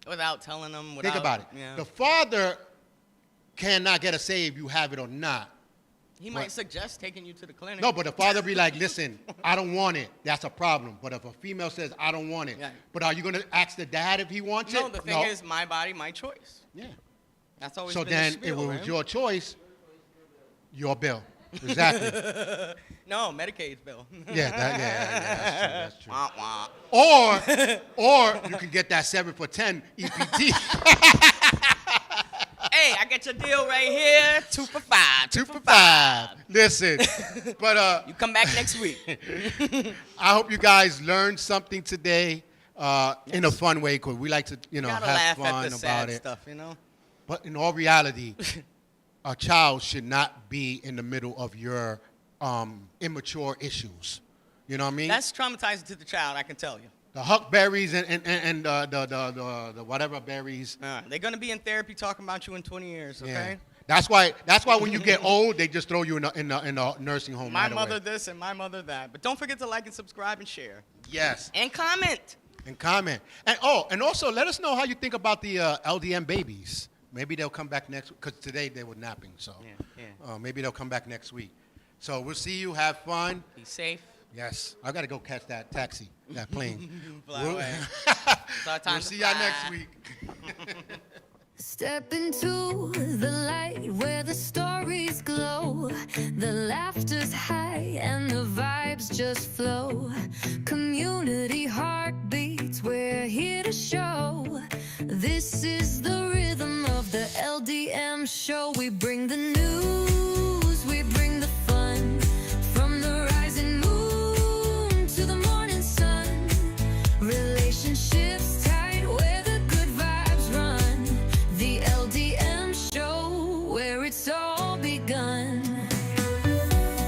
Without telling them. Think about it. Yeah. The father cannot get a say if you have it or not. He might suggest taking you to the clinic. No, but the father be like, listen, I don't want it. That's a problem. But if a female says, I don't want it. Yeah. But are you going to ask the dad if he wants No, it? the thing is, my body, my choice. Yeah. That's always So been then, the if it spiel, was man. your choice, your bill. Exactly. No, Medicaid's bill. That's true. Wah, wah. Or you can get that 7 for 10 EPT. Hey, I got your deal right here. 2 for 5. 2 for 5. Listen, but You come back next week. I hope you guys learned something today in a fun way because we like to, Gotta have laugh fun at the about sad it. stuff, But in all reality, a child should not be in the middle of your immature issues. You know what I mean? That's traumatizing to the child, I can tell you. The huckberries and the whatever berries. They're gonna be in therapy talking about you in 20 years, okay? Yeah. That's why when you get old, they just throw you in a nursing home. My right mother away. this and my mother that. But don't forget to like and subscribe and share. Yes. And comment. And comment. And also let us know how you think about the LDM babies. Maybe they'll come back next week because today they were napping. So Yeah. maybe they'll come back next week. So we'll see you. Have fun. Be safe. Yes. I got to go catch that taxi, that plane. Fly away. It's our time We'll to see y'all fly. next week. Step into the light where the stories glow. The laughter's high and the vibes just flow. Community heartbeats, we're here to show. This is the rhythm of the LDM show. We bring the news.